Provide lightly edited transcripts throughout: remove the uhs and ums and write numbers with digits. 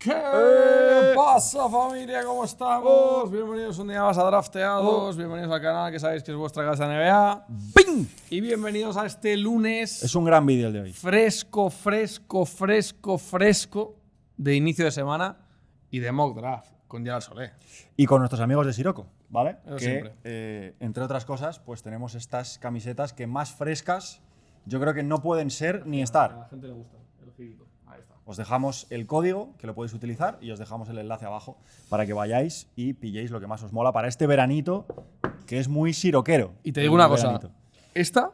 ¿Qué pasa, familia? ¿Cómo estamos? Bienvenidos un día más a Drafteados. Bienvenidos al canal, que sabéis que es vuestra casa de NBA. ¡Bing! Y bienvenidos a este lunes Es un gran vídeo el de hoy. fresco de inicio de semana y de mock draft con Gerard Solé. Y con nuestros amigos de Siroco, ¿vale? Eso Que, siempre. entre otras cosas, pues tenemos estas camisetas que más frescas yo creo que no pueden ser ni A estar. la gente le gusta el ojito. Ahí está. Os dejamos el código, que lo podéis utilizar, y os dejamos el enlace abajo para que vayáis y pilléis lo que más os mola para este veranito, que es muy siroquero. Y te digo una cosa. Veranito. Esta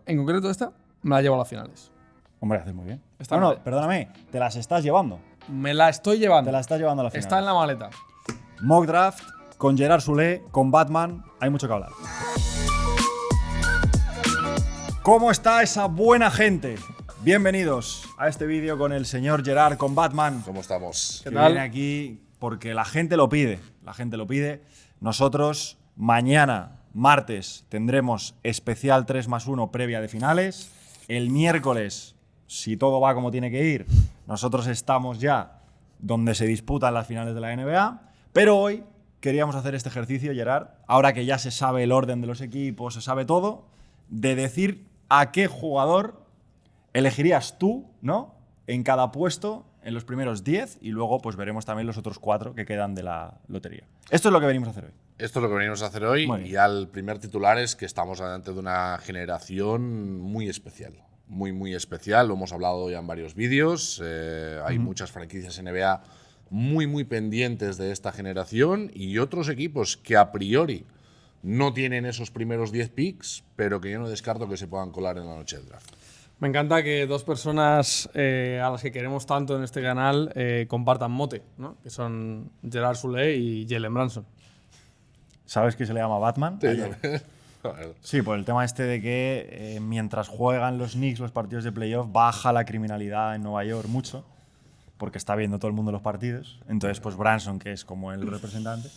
en concreto, me la llevo a las finales. Hombre, haces muy bien. Esta No, me- perdóname, te las estás llevando. Me la estoy llevando. Te las estás llevando a la final. Está en la maleta. Mock draft con Gerard Solé, con Batman, hay mucho que hablar. ¿Cómo está esa buena gente? Bienvenidos a este vídeo con el señor Gerard, con Batman. ¿Cómo estamos? ¿Qué Que tal? viene aquí porque la gente lo pide. La gente lo pide. Nosotros mañana, martes, tendremos especial 3+1 previa de finales. El miércoles, si todo va como tiene que ir, nosotros estamos ya donde se disputan las finales de la NBA. Pero hoy queríamos hacer este ejercicio, Gerard, ahora que ya se sabe el orden de los equipos, se sabe todo, de decir a qué jugador elegirías tú, ¿no? En cada puesto, en los primeros 10, y luego pues veremos también los otros 4 que quedan de la lotería. Esto es lo que venimos a hacer hoy. Esto es lo que venimos a hacer hoy. Muy bien. Y ya el primer titular es que estamos delante de una generación muy especial. Muy especial. Lo hemos hablado ya en varios vídeos. Hay muchas franquicias NBA muy pendientes de esta generación y otros equipos que a priori no tienen esos primeros 10 picks, pero que yo no descarto que se puedan colar en la noche del draft. Me encanta que dos personas a las que queremos tanto en este canal compartan mote, ¿no? Que son Gerard Solé y Jalen Brunson. ¿Sabes que se le llama Batman? Joder. Sí, por el tema este de que mientras juegan los Knicks los partidos de playoff, baja la criminalidad en Nueva York mucho, porque está viendo todo el mundo los partidos. Entonces, pues Brunson, que es como el representante,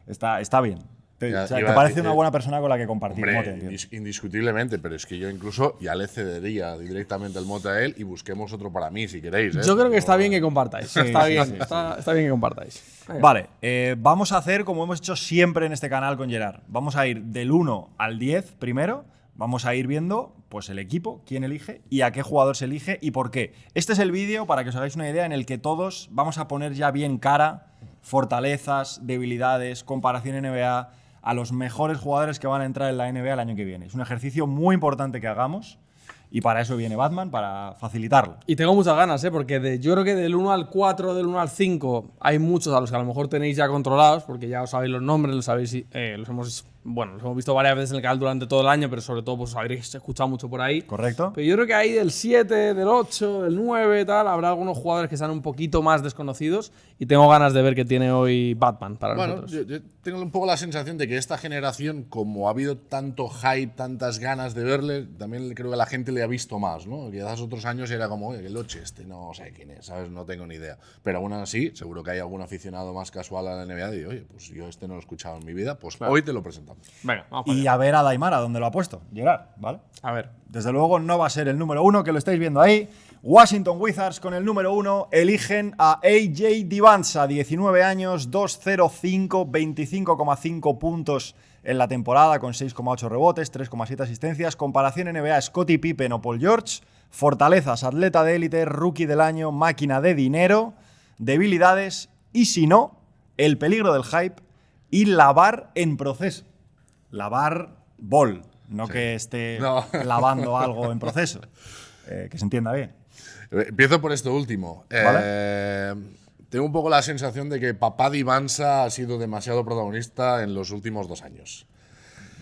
está bien. Ya, O sea, iba te a parece decir, una buena persona con la que compartir. Hombre, mote, entiendo. indiscutiblemente, pero es que yo incluso ya le cedería directamente el mote a él y busquemos otro para mí, si queréis. Yo creo que está No- bien que compartáis. Sí, está sí, bien, sí, está bien que compartáis. Venga. Vale, vamos a hacer como hemos hecho siempre en este canal con Gerard. Vamos a ir del 1 al 10 primero. Vamos a ir viendo pues, el equipo, quién elige y a qué jugador se elige y por qué. Este es el vídeo, para que os hagáis una idea, en el que todos vamos a poner ya bien cara fortalezas, debilidades, comparación NBA a los mejores jugadores que van a entrar en la NBA el año que viene. Es un ejercicio muy importante que hagamos y para eso viene Batman, para facilitarlo. Y tengo muchas ganas, porque yo creo que del 1 al 4, del 1 al 5, hay muchos a los que a lo mejor tenéis ya controlados, porque ya os sabéis los nombres, los hemos visto varias veces en el canal durante todo el año, pero sobre todo pues, os habréis escuchado mucho por ahí. ¿Correcto? Pero yo creo que ahí del 7, del 8, del 9, tal, habrá algunos jugadores que sean un poquito más desconocidos y tengo ganas de ver qué tiene hoy Batman para Bueno, nosotros. yo tengo un poco la sensación de que esta generación, como ha habido tanto hype, tantas ganas de verle, también creo que la gente le ha visto más, ¿no? Quizás otros años era como, oye, el Oche no sé quién es, ¿sabes? No tengo ni idea. Pero aún así, seguro que hay algún aficionado más casual a la NBA y, oye, pues yo no lo he escuchado en mi vida, pues hoy te lo presentamos. Venga, vamos para Y allá. a ver a Daimara, dónde lo ha puesto. Gerard, ¿vale? A ver. Desde luego no va a ser el número 1, que lo estáis viendo ahí. Washington Wizards con el número 1 eligen a AJ Divansa, 19 años, 2.05, 25,5 puntos en la temporada con 6,8 rebotes, 3,7 asistencias. Comparación NBA, Scottie Pippen o Paul George. Fortalezas, atleta de élite, rookie del año, máquina de dinero. Debilidades y si no, el peligro del hype y lavar en proceso. Lavar bol, no que esté No. lavando algo en proceso. Que se entienda bien. Empiezo por esto último. Tengo un poco la sensación de que papá Divansa ha sido demasiado protagonista en los últimos 2 años.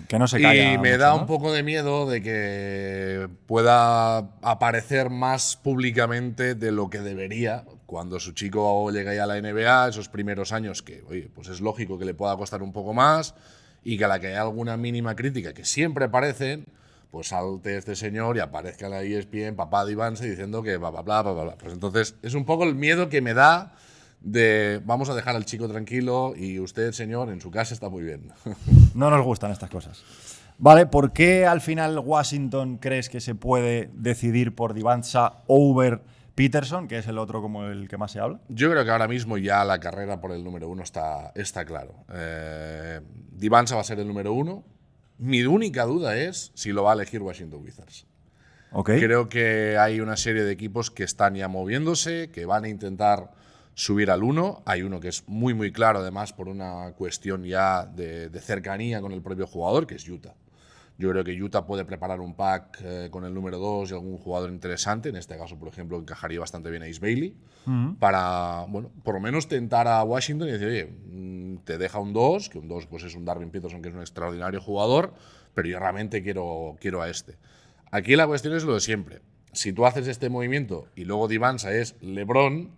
Que no se calla Y me mucho, da ¿no? un poco de miedo de que pueda aparecer más públicamente de lo que debería cuando su chico llegue ya a la NBA, esos primeros años que, oye, pues es lógico que le pueda costar un poco más y que a la que haya alguna mínima crítica, que siempre aparecen, pues salte este señor y aparezca en la ESPN, papá Divansa, diciendo que bla, bla, bla, bla, bla. Pues entonces es un poco el miedo que me da de vamos a dejar al chico tranquilo y usted, señor, en su casa está muy bien. No nos gustan estas cosas. Vale, ¿por qué al final Washington crees que se puede decidir por Divansa over Peterson, que es el otro como el que más se habla. Yo creo que ahora mismo ya la carrera por el número 1 está claro. Divansa va a ser el número 1. Mi única duda es si lo va a elegir Washington Wizards. Okay. Creo que hay una serie de equipos que están ya moviéndose, que van a intentar subir al 1. Hay uno que es muy, muy claro, además, por una cuestión ya de cercanía con el propio jugador, que es Utah. Yo creo que Utah puede preparar un pack con el número 2 y algún jugador interesante. En este caso, por ejemplo, encajaría bastante bien a Ace Bailey para, bueno, por lo menos tentar a Washington y decir, oye, te deja un 2, que un 2 pues es un Darvin Peterson, que es un extraordinario jugador, pero yo realmente quiero a este. Aquí la cuestión es lo de siempre. Si tú haces este movimiento y luego Divansa es LeBron,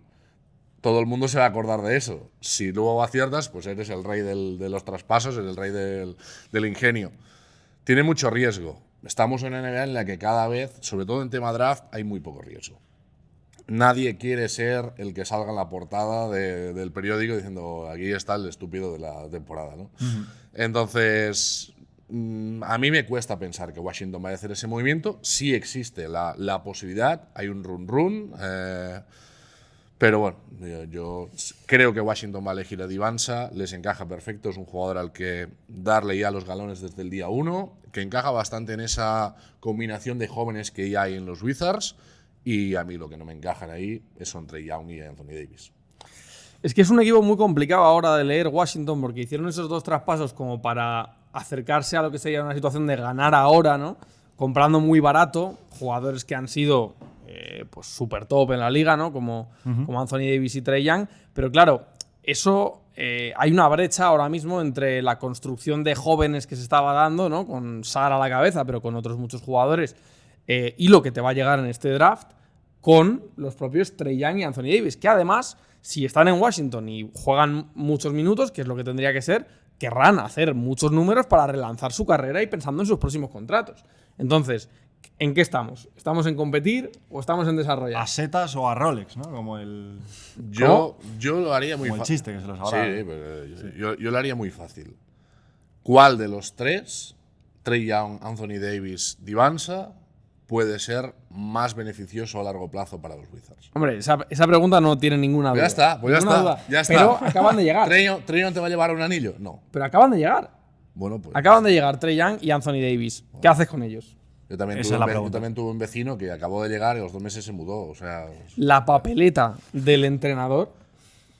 todo el mundo se va a acordar de eso. Si luego aciertas, pues eres el rey de los traspasos, eres el rey del ingenio. Tiene mucho riesgo. Estamos en una NBA en la que cada vez, sobre todo en tema draft, hay muy poco riesgo. Nadie quiere ser el que salga en la portada del periódico diciendo aquí está el estúpido de la temporada, ¿no? Entonces, a mí me cuesta pensar que Washington vaya a hacer ese movimiento. Sí existe la posibilidad, hay un run-run, pero bueno, yo creo que Washington va a elegir a Divansa, les encaja perfecto, es un jugador al que darle ya los galones desde el día 1, que encaja bastante en esa combinación de jóvenes que ya hay en los Wizards, y a mí lo que no me encajan ahí son Trae Young y Anthony Davis. Es que es un equipo muy complicado ahora de leer Washington, porque hicieron esos 2 traspasos como para acercarse a lo que sería una situación de ganar ahora, ¿no? Comprando muy barato, jugadores que han sido pues súper top en la liga, ¿no? Como Anthony Davis y Trae Young. Pero claro, eso hay una brecha ahora mismo entre la construcción de jóvenes que se estaba dando, ¿no? Con Sara a la cabeza, pero con otros muchos jugadores, y lo que te va a llegar en este draft con los propios Trae Young y Anthony Davis, que además, si están en Washington y juegan muchos minutos, que es lo que tendría que ser, querrán hacer muchos números para relanzar su carrera y pensando en sus próximos contratos. Entonces, ¿en qué estamos? ¿Estamos en competir o estamos en desarrollar? ¿A setas o a Rolex, no? Como el… Yo lo haría muy Como el fácil. chiste que se los habrá… Sí, pero yo lo haría muy fácil. ¿Cuál de los 3, Trae Young, Anthony Davis, Divansa, puede ser más beneficioso a largo plazo para los Wizards? Hombre, esa pregunta no tiene ninguna duda. Ya está, pues ya Ninguna está. duda. Ya está. Pero acaban de llegar. ¿Trae Young te va a llevar un anillo? No. Pero acaban de llegar. Bueno, pues Acaban de llegar Trae Young y Anthony Davis. ¿Qué haces con ellos? Yo también, Esa es la yo pregunta. también tuve un vecino que acabó de llegar y a los 2 meses se mudó. O sea, La papeleta del entrenador,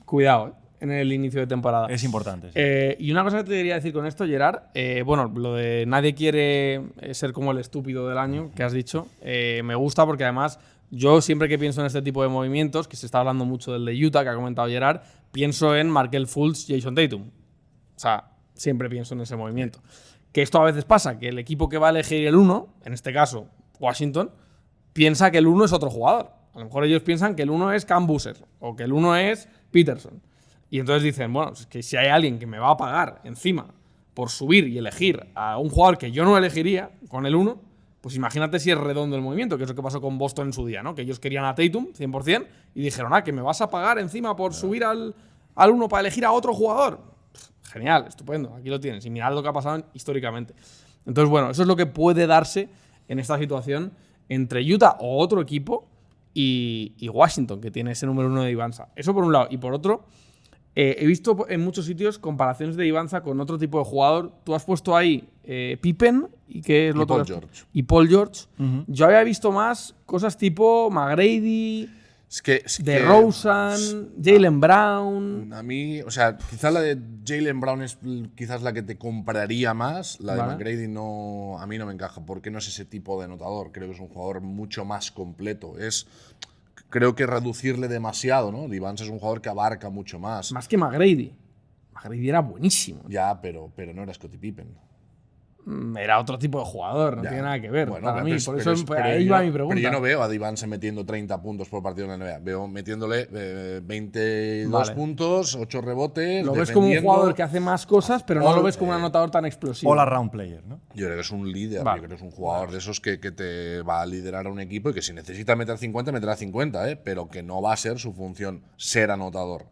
cuidado, en el inicio de temporada. Es importante. Sí. Y una cosa que te quería decir con esto, Gerard, bueno, lo de nadie quiere ser como el estúpido del año que has dicho, me gusta porque además yo siempre que pienso en este tipo de movimientos, que se está hablando mucho del de Utah que ha comentado Gerard, pienso en Markelle Fultz, Jason Tatum. O sea, siempre pienso en ese movimiento. Que esto a veces pasa, que el equipo que va a elegir el 1, en este caso Washington, piensa que el 1 es otro jugador. A lo mejor ellos piensan que el 1 es Cam Boozer o que el 1 es Peterson. Y entonces dicen, bueno, es que si hay alguien que me va a pagar encima por subir y elegir a un jugador que yo no elegiría con el 1, pues imagínate si es redondo el movimiento, que es lo que pasó con Boston en su día, ¿no? Que ellos querían a Tatum 100% y dijeron, que me vas a pagar encima por subir al 1 para elegir a otro jugador. Genial, estupendo, aquí lo tienes. Y mirad lo que ha pasado históricamente. Entonces, bueno, eso es lo que puede darse en esta situación entre Utah o otro equipo y Washington, que tiene ese número 1 de Divansa. Eso por un lado. Y por otro, he visto en muchos sitios comparaciones de Divansa con otro tipo de jugador. Tú has puesto ahí Pippen y ¿qué es lo otro? Paul George. Y Paul George. Yo había visto más cosas tipo McGrady, es que DeRozan, Jaylen Brown. A mí, o sea, quizás la de Jaylen Brown es quizás la que te compraría más. La de Vale. McGrady no, a mí no me encaja porque no es ese tipo de anotador. Creo que es un jugador mucho más completo. Creo que reducirle demasiado, ¿no? Divansa es un jugador que abarca mucho más. Más que McGrady. McGrady era buenísimo. Ya, pero no era Scottie Pippen. Era otro tipo de jugador, no Ya. tiene nada que ver Bueno, para pero mí. es- Por pero eso es- pero ahí yo- va mi pregunta. Pero yo no veo a Divansa metiendo 30 puntos por partido en la NBA. Veo metiéndole 22 Vale. puntos, 8 rebotes. Lo ves como un defendiendo. jugador que hace más cosas, pero no All- lo ves como un anotador tan explosivo. All around player, ¿no? Yo creo que es un líder, Vale. yo creo que es un jugador de esos que te va a liderar a un equipo y que si necesita meter 50, meterá 50, pero que no va a ser su función ser anotador.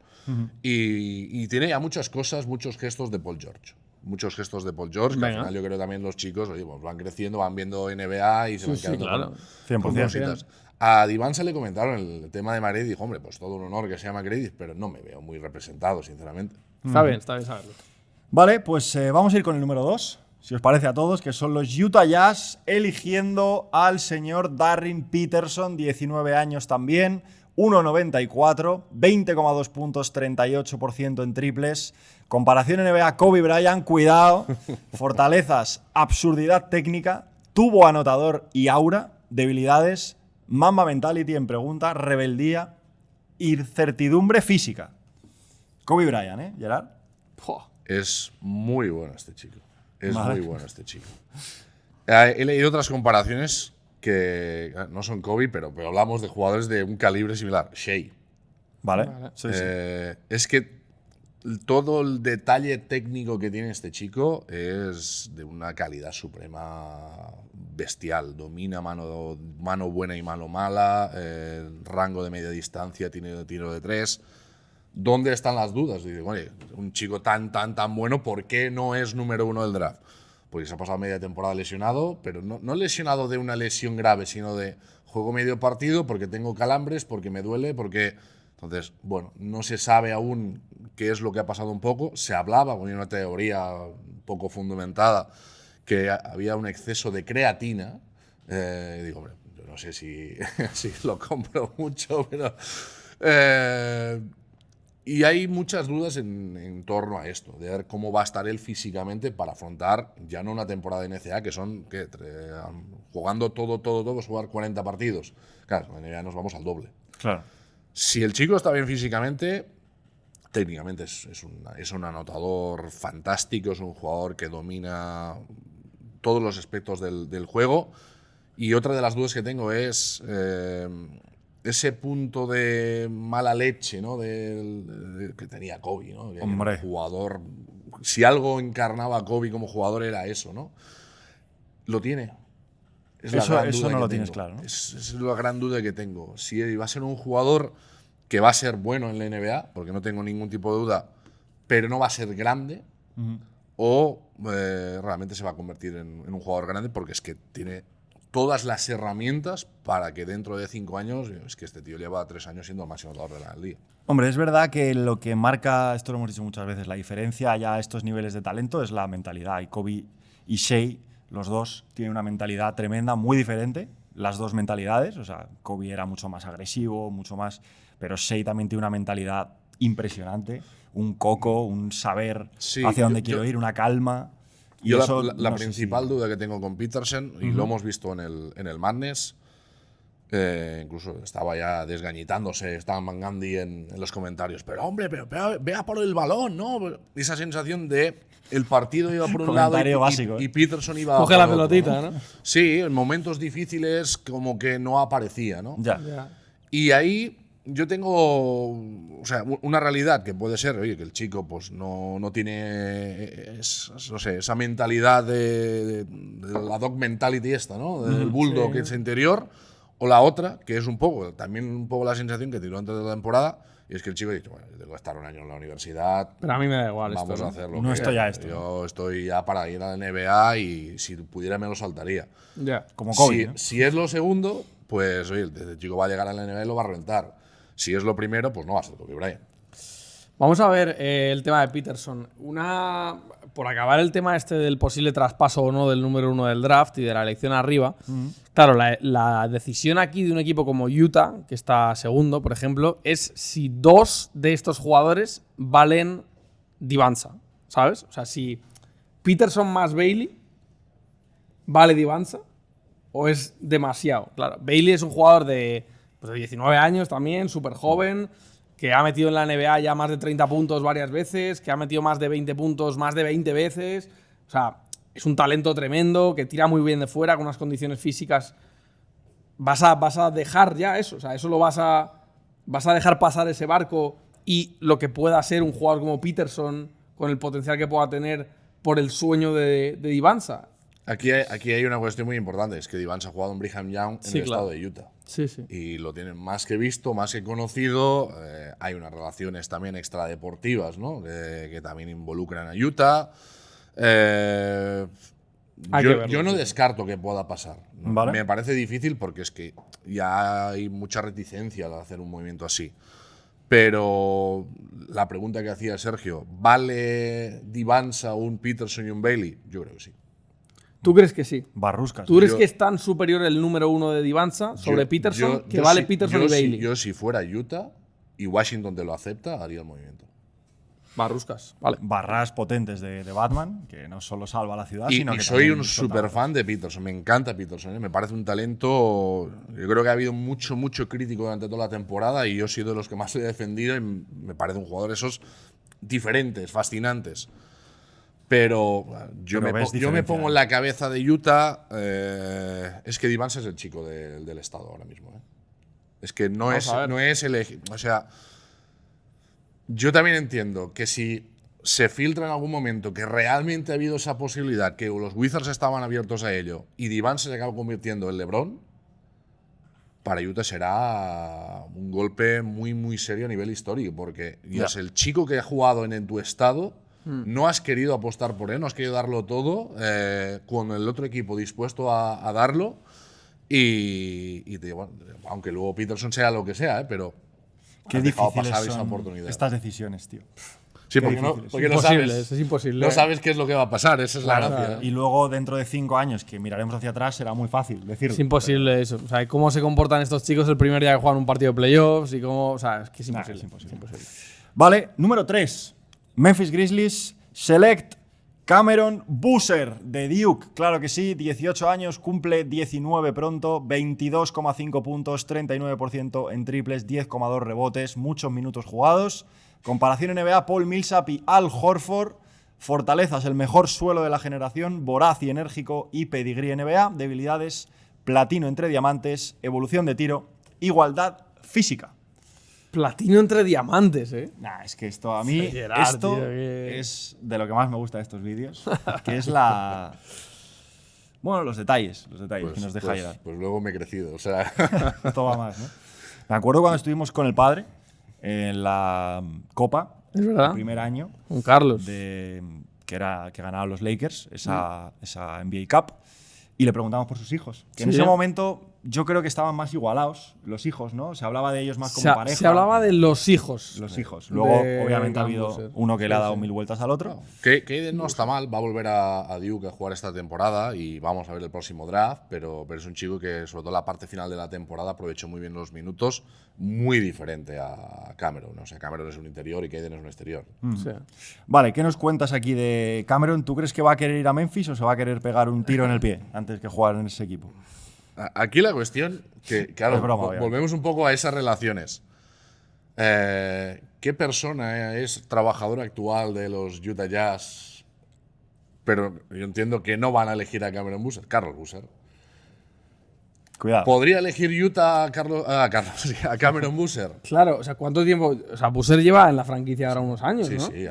Y tiene ya muchas cosas, muchos gestos de Paul George. Muchos gestos de Paul George, que al Venga. final yo creo también los chicos oye, pues van creciendo, van viendo NBA y se van sí, quedando claro. con 100%. cositas. A Divansa le comentaron el tema de Madrid y dijo, hombre, pues todo un honor que se llama Credit, pero no me veo muy representado, sinceramente. Está bien saberlo. Vale, pues vamos a ir con el número 2, si os parece a todos, que son los Utah Jazz, eligiendo al señor Darren Peterson, 19 años también, 1,94, 20,2 puntos, 38% en triples. Comparación NBA, Kobe Bryant, cuidado, fortalezas, absurdidad técnica, tubo anotador y aura, debilidades, Mamba mentality en pregunta, rebeldía, incertidumbre física. Kobe Bryant, ¿eh, Gerard? Es muy bueno este chico. Es Vale. muy bueno este chico. He leído otras comparaciones que no son Kobe, pero hablamos de jugadores de un calibre similar. Shea. Vale. Vale. Sí, sí. Es que todo el detalle técnico que tiene este chico es de una calidad suprema bestial. Domina mano buena y mano mala, rango de media distancia, tiene tiro de 3. ¿Dónde están las dudas? Dice, oye, un chico tan bueno, ¿por qué no es número 1 del draft? Porque se ha pasado media temporada lesionado, pero no lesionado de una lesión grave, sino de juego medio partido porque tengo calambres, porque me duele, porque... Entonces, bueno, no se sabe aún qué es lo que ha pasado un poco. Se hablaba, con una teoría un poco fundamentada, que había un exceso de creatina. Digo, hombre, yo no sé si lo compro mucho, pero... y hay muchas dudas en torno a esto, de ver cómo va a estar él físicamente para afrontar ya no una temporada de NCAA, que son, jugando todo, vas a jugar 40 partidos. Claro, en NBA nos vamos al doble. Claro. Si el chico está bien físicamente, técnicamente es un anotador fantástico, es un jugador que domina todos los aspectos del juego. Y otra de las dudas que tengo es ese punto de mala leche, ¿no? Que tenía Kobe, ¿no? Que Hombre. era un jugador, si algo encarnaba a Kobe como jugador era eso, ¿no? Lo tiene. Es la gran Eso duda no que lo tienes tengo. claro, ¿no? Es la gran duda que tengo. Si va a ser un jugador que va a ser bueno en la NBA, porque no tengo ningún tipo de duda, pero no va a ser grande, o realmente se va a convertir en un jugador grande, porque es que tiene todas las herramientas para que dentro de 5 años, es que este tío lleva 3 años siendo el máximo anotador de la liga. Hombre, es verdad que lo que marca, esto lo hemos dicho muchas veces, la diferencia ya a estos niveles de talento es la mentalidad. Y Kobe y Shea, los dos, tienen una mentalidad tremenda, muy diferente, las dos mentalidades. O sea, Kobe era mucho más agresivo, mucho más... Pero Shea también tiene una mentalidad impresionante, un coco, un saber Sí, hacia dónde quiero ir, una calma. Y Yo eso, la no sé principal si- duda que tengo con Peterson, y lo hemos visto en el Madness, incluso estaba ya desgañitándose, estaba Mangandi en los comentarios, pero hombre, pero vea por el balón, ¿no? Esa sensación de el partido iba por un lado Comentario básico, y Peterson iba Coge por la otro, pelotita, ¿no? ¿no? Sí, en momentos difíciles como que no aparecía, ¿no? Ya. Ya. Y ahí yo tengo, o sea, una realidad que puede ser, oye, que el chico pues no tiene no sé, esa mentalidad de la dog mentality esta, ¿no? Del bulldog que es interior, o la otra, que es también un poco la sensación que tiró antes de la temporada, y es que el chico ha dicho, bueno, yo tengo que estar un año en la universidad, Pero a mí me da igual vamos esto, a ¿no? hacerlo. No estoy a esto, Yo estoy ya para ir a la NBA y si pudiera me lo saltaría. Ya. Como Kobe, Si, ¿no? si es lo segundo, pues oye, el chico va a llegar a la NBA y lo va a reventar. Si es lo primero, pues no va a ser Kobe Bryant. Vamos a ver el tema de Peterson. Por acabar el tema este del posible traspaso o no del número 1 del draft y de la elección arriba. Claro, la decisión aquí de un equipo como Utah, que está segundo, por ejemplo, es si 2 de estos jugadores valen Divansa, ¿sabes? O sea, si Peterson más Bailey vale Divansa o es demasiado. Claro, Bailey es un jugador de 19 años también, súper joven, que ha metido en la NBA ya más de 30 puntos varias veces, que ha metido más de 20 puntos más de 20 veces. O sea, es un talento tremendo, que tira muy bien de fuera, con unas condiciones físicas. Vas a dejar ya eso, o sea, eso lo vas a dejar pasar ese barco, y lo que pueda ser un jugador como Peterson, con el potencial que pueda tener por el sueño de Divansa. Aquí hay una cuestión muy importante, es que Divan se ha jugado en Brigham Young en Sí, el claro. estado de Utah. Sí, sí. Y lo tienen más que visto, más que conocido. Hay unas relaciones también extradeportivas, ¿no? Que también involucran a Utah. Hay que verlo, yo no sí. descarto que pueda pasar. ¿no? Vale. Me parece difícil porque es que ya hay mucha reticencia al hacer un movimiento así. Pero la pregunta que hacía Sergio, ¿vale Divansa un Peterson y un Bailey? Yo creo que sí. ¿Tú crees que sí? Barruscas. ¿Tú crees Yo- que es tan superior el número 1 de Divansa sobre Peterson que vale Peterson y Bailey? Yo si fuera Utah y Washington te lo acepta, haría el movimiento. Barruscas, vale. Barras potentes de Batman, que no solo salva a la ciudad, sino Y que soy también un suelta super balas. fan de Peterson, me encanta Peterson, ¿eh? Me parece un talento. Yo creo que ha habido mucho crítico durante toda la temporada y yo he sido de los que más he defendido y me parece un jugador esos diferentes, fascinantes. Pero yo Pero me ves pongo diferencia, en la cabeza de Utah. Es que Divance es el chico del estado ahora mismo. ¿eh? Es que no Vamos a ver. no es el. O sea, yo también entiendo que si se filtra en algún momento que realmente ha habido esa posibilidad, que los Wizards estaban abiertos a ello y Divance se acaba convirtiendo en LeBron, para Utah será un golpe muy serio a nivel histórico, porque ya es el chico que ha jugado en tu estado, no has querido apostar por él, no has querido darlo todo, con el otro equipo dispuesto a darlo, y bueno, aunque luego Peterson sea lo que sea, pero Qué has dejado difíciles pasar esa son oportunidad. estas decisiones, tío. Sí, qué porque, no, difíciles. porque no Imposible, sabes, es imposible. no sabes qué es lo que va a pasar, esa es la gracia. Y luego, dentro de 5 años, que miraremos hacia atrás, será muy fácil decirlo. Es imposible eso. O sea, cómo se comportan estos chicos el primer día que juegan un partido de playoffs y cómo. O sea, es que es Nah, imposible. es imposible. Vale, número 3. Memphis Grizzlies select Cameron Boozer de Duke. Claro que sí, 18 años, cumple 19 pronto, 22,5 puntos, 39% en triples, 10,2 rebotes, muchos minutos jugados. Comparación NBA, Paul Millsap y Al Horford. Fortalezas, el mejor suelo de la generación, voraz y enérgico y pedigrí NBA. Debilidades, platino entre diamantes, evolución de tiro, igualdad física. Platino entre diamantes, ¿eh? Nah, es que esto a mí, Gerard, esto tío, que- es de lo que más me gusta de estos vídeos, que es la... Bueno, los detalles que nos deja Gerard. Pues luego me he crecido, o sea… Esto va más, ¿no? Me acuerdo cuando estuvimos con el padre en la Copa, Es verdad. el primer año, Con Carlos. que ganaban los Lakers, esa NBA Cup, y le preguntamos por sus hijos. Que en Sí. ese momento yo creo que estaban más igualados, los hijos, ¿no? Se hablaba de ellos más como pareja. Se hablaba de los hijos. los hijos. Luego, de obviamente, ha Cam habido Boozer. uno que le ha dado Sí. 1000 vueltas al otro. Que no está mal, va a volver a Duke a jugar esta temporada y vamos a ver el próximo draft, pero es un chico que, sobre todo la parte final de la temporada, aprovechó muy bien los minutos, muy diferente a Cameron. O sea, Cameron es un interior y Caden es un exterior. Sí. Vale, ¿qué nos cuentas aquí de Cameron? ¿Tú crees que va a querer ir a Memphis o se va a querer pegar un tiro en el pie antes que jugar en ese equipo? Aquí la cuestión, que claro, Es broma, obviamente. volvemos un poco a esas relaciones. ¿Qué persona es trabajador actual de los Utah Jazz? Pero yo entiendo que no van a elegir a Cameron Boozer, Carlos Boozer. Cuidado. ¿Podría elegir Utah a a Cameron Boozer? Claro, o sea, ¿cuánto tiempo? O sea, Boozer lleva en la franquicia ahora unos años, Sí, ¿no? sí,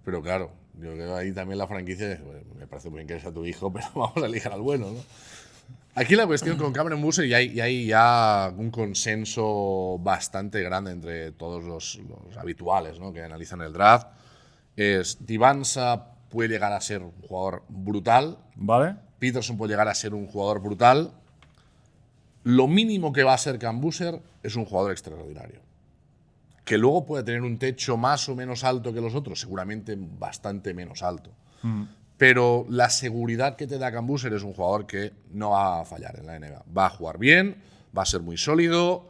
pero claro, yo creo que ahí también la franquicia, bueno, me parece muy bien que sea tu hijo, pero vamos a elegir al bueno, ¿no? Aquí la cuestión con Cameron Boozer, y hay ya un consenso bastante grande entre todos los habituales, ¿no?, que analizan el draft, es Divansa puede llegar a ser un jugador brutal, ¿Vale? Peterson puede llegar a ser un jugador brutal. Lo mínimo que va a ser Cam Boozer es un jugador extraordinario. Que luego puede tener un techo más o menos alto que los otros, seguramente bastante menos alto. Pero la seguridad que te da Cam Boozer es un jugador que no va a fallar en la NBA. Va a jugar bien, va a ser muy sólido.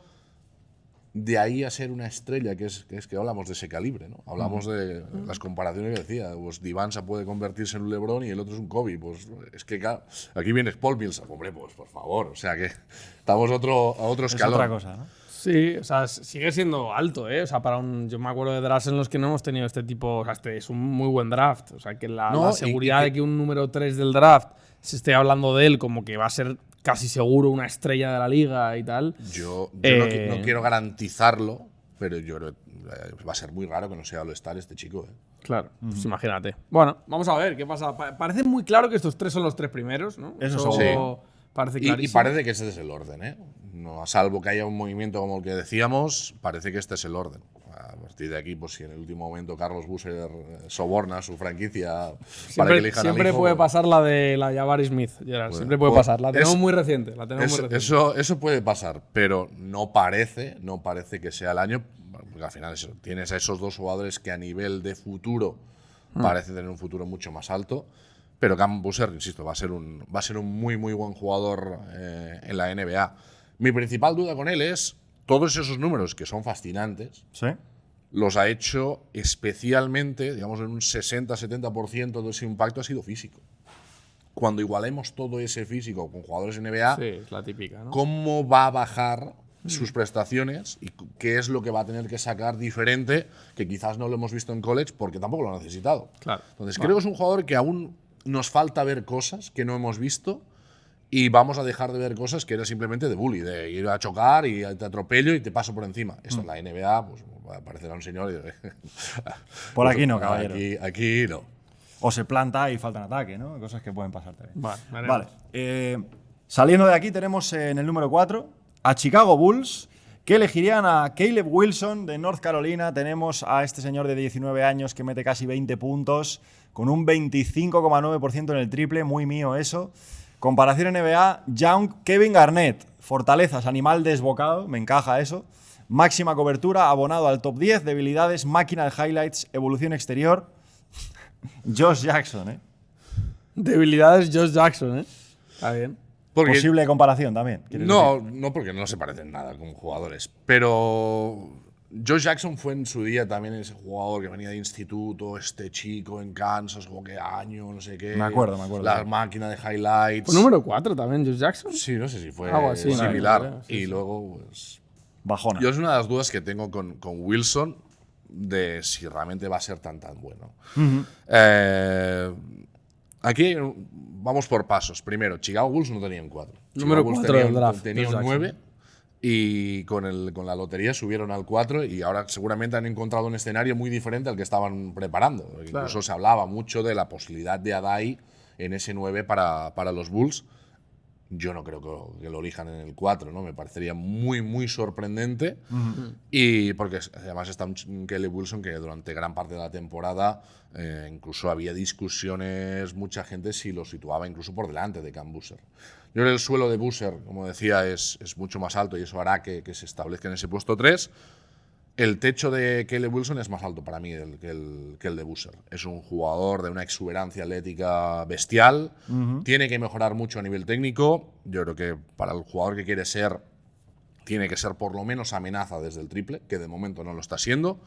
De ahí a ser una estrella, que es que hablamos de ese calibre, ¿no? Hablamos de las comparaciones que decía. Pues Divansa puede convertirse en un LeBron y el otro es un Kobe. Pues es que claro, aquí vienes Paul Millsap, hombre, pues por favor. O sea que estamos a otro Es escalón. otra cosa, ¿no? Sí, o sea, sigue siendo alto, ¿eh? O sea, yo me acuerdo de drafts en los que no hemos tenido este tipo. O sea, este es un muy buen draft. O sea, que la No, seguridad y de que un número 3 del draft se esté hablando de él como que va a ser casi seguro una estrella de la liga y tal. Yo Eh, no quiero garantizarlo, pero yo creo que va a ser muy raro que no sea All-Star este chico. Claro, pues imagínate. Bueno, vamos a ver qué pasa. Parece muy claro que estos tres son los tres primeros, ¿no? Eso seguro. Parece Y clarísimo. parece que ese es el orden, ¿eh? No, a salvo que haya un movimiento como el que decíamos, parece que este es el orden. A partir de aquí, pues si en el último momento Carlos Boozer soborna a su franquicia para Siempre, que elijan al siempre hijo, puede pues, pasar la de la Jabari Smith, Gerard. Bueno, Siempre puede pues, pasar. La tenemos muy reciente. La tenemos muy reciente. Eso puede pasar, pero no parece que sea el año, porque al final tienes a esos dos jugadores que a nivel de futuro parece tener un futuro mucho más alto. Pero Cam Boozer, insisto, va a ser un muy, muy buen jugador en la NBA. Mi principal duda con él es todos esos números que son fascinantes, ¿Sí? los ha hecho especialmente, digamos, en un 60-70% de ese impacto ha sido físico. Cuando igualemos todo ese físico con jugadores NBA, Sí, es la típica, ¿no? ¿cómo va a bajar sus prestaciones y qué es lo que va a tener que sacar diferente que quizás no lo hemos visto en college porque tampoco lo ha necesitado? Claro. Entonces creo que es un jugador que aún nos falta ver cosas que no hemos visto y vamos a dejar de ver cosas que era simplemente de bully, de ir a chocar y te atropello y te paso por encima. Esto en la NBA, pues aparecerá un señor y Por aquí no, caballero. Aquí no. O se planta y falta en ataque, ¿no? Cosas que pueden pasar también. Vale, Vale. Saliendo de aquí tenemos en el número 4 a Chicago Bulls, que elegirían a Caleb Wilson de North Carolina. Tenemos a este señor de 19 años que mete casi 20 puntos, con un 25,9% en el triple, muy mío eso. Comparación NBA, Young, Kevin Garnett, fortalezas, animal desbocado, me encaja eso. Máxima cobertura, abonado al top 10, debilidades, máquina de highlights, evolución exterior. Josh Jackson, ¿eh? Debilidades Josh Jackson, ¿eh? Está bien. Porque Posible comparación también. ¿quieres no, decir? no porque no se parecen nada como jugadores, pero Josh Jackson fue en su día también ese jugador que venía de instituto, este chico en Kansas, como que año, no sé qué. Me acuerdo. La máquina de highlights. ¿Fue número 4 también, Josh Jackson? Sí, no sé si fue Algo así, ¿no? similar. Sí, y sí. luego, pues. Bajona. Yo es una de las dudas que tengo con Wilson de si realmente va a ser tan bueno. Aquí vamos por pasos. Primero, Chicago Bulls no tenían 4. Número Chicago Bulls 4 del draft, tenía Josh un Jackson. 9 y con la lotería subieron al 4 y ahora seguramente han encontrado un escenario muy diferente al que estaban preparando. Incluso se hablaba mucho de la posibilidad de Adai en ese 9 para los Bulls. Yo no creo que lo elijan en el 4, ¿no? Me parecería muy sorprendente. Y porque además está un Caleb Wilson que durante gran parte de la temporada incluso había discusiones, mucha gente si lo situaba incluso por delante de Cam Boozer. Yo creo que el suelo de Boozer, como decía, es mucho más alto y eso hará que se establezca en ese puesto 3. El techo de Caleb Wilson es más alto para mí que el de Boozer. Es un jugador de una exuberancia atlética bestial. Tiene que mejorar mucho a nivel técnico. Yo creo que para el jugador que quiere ser, tiene que ser por lo menos amenaza desde el triple, que de momento no lo está siendo.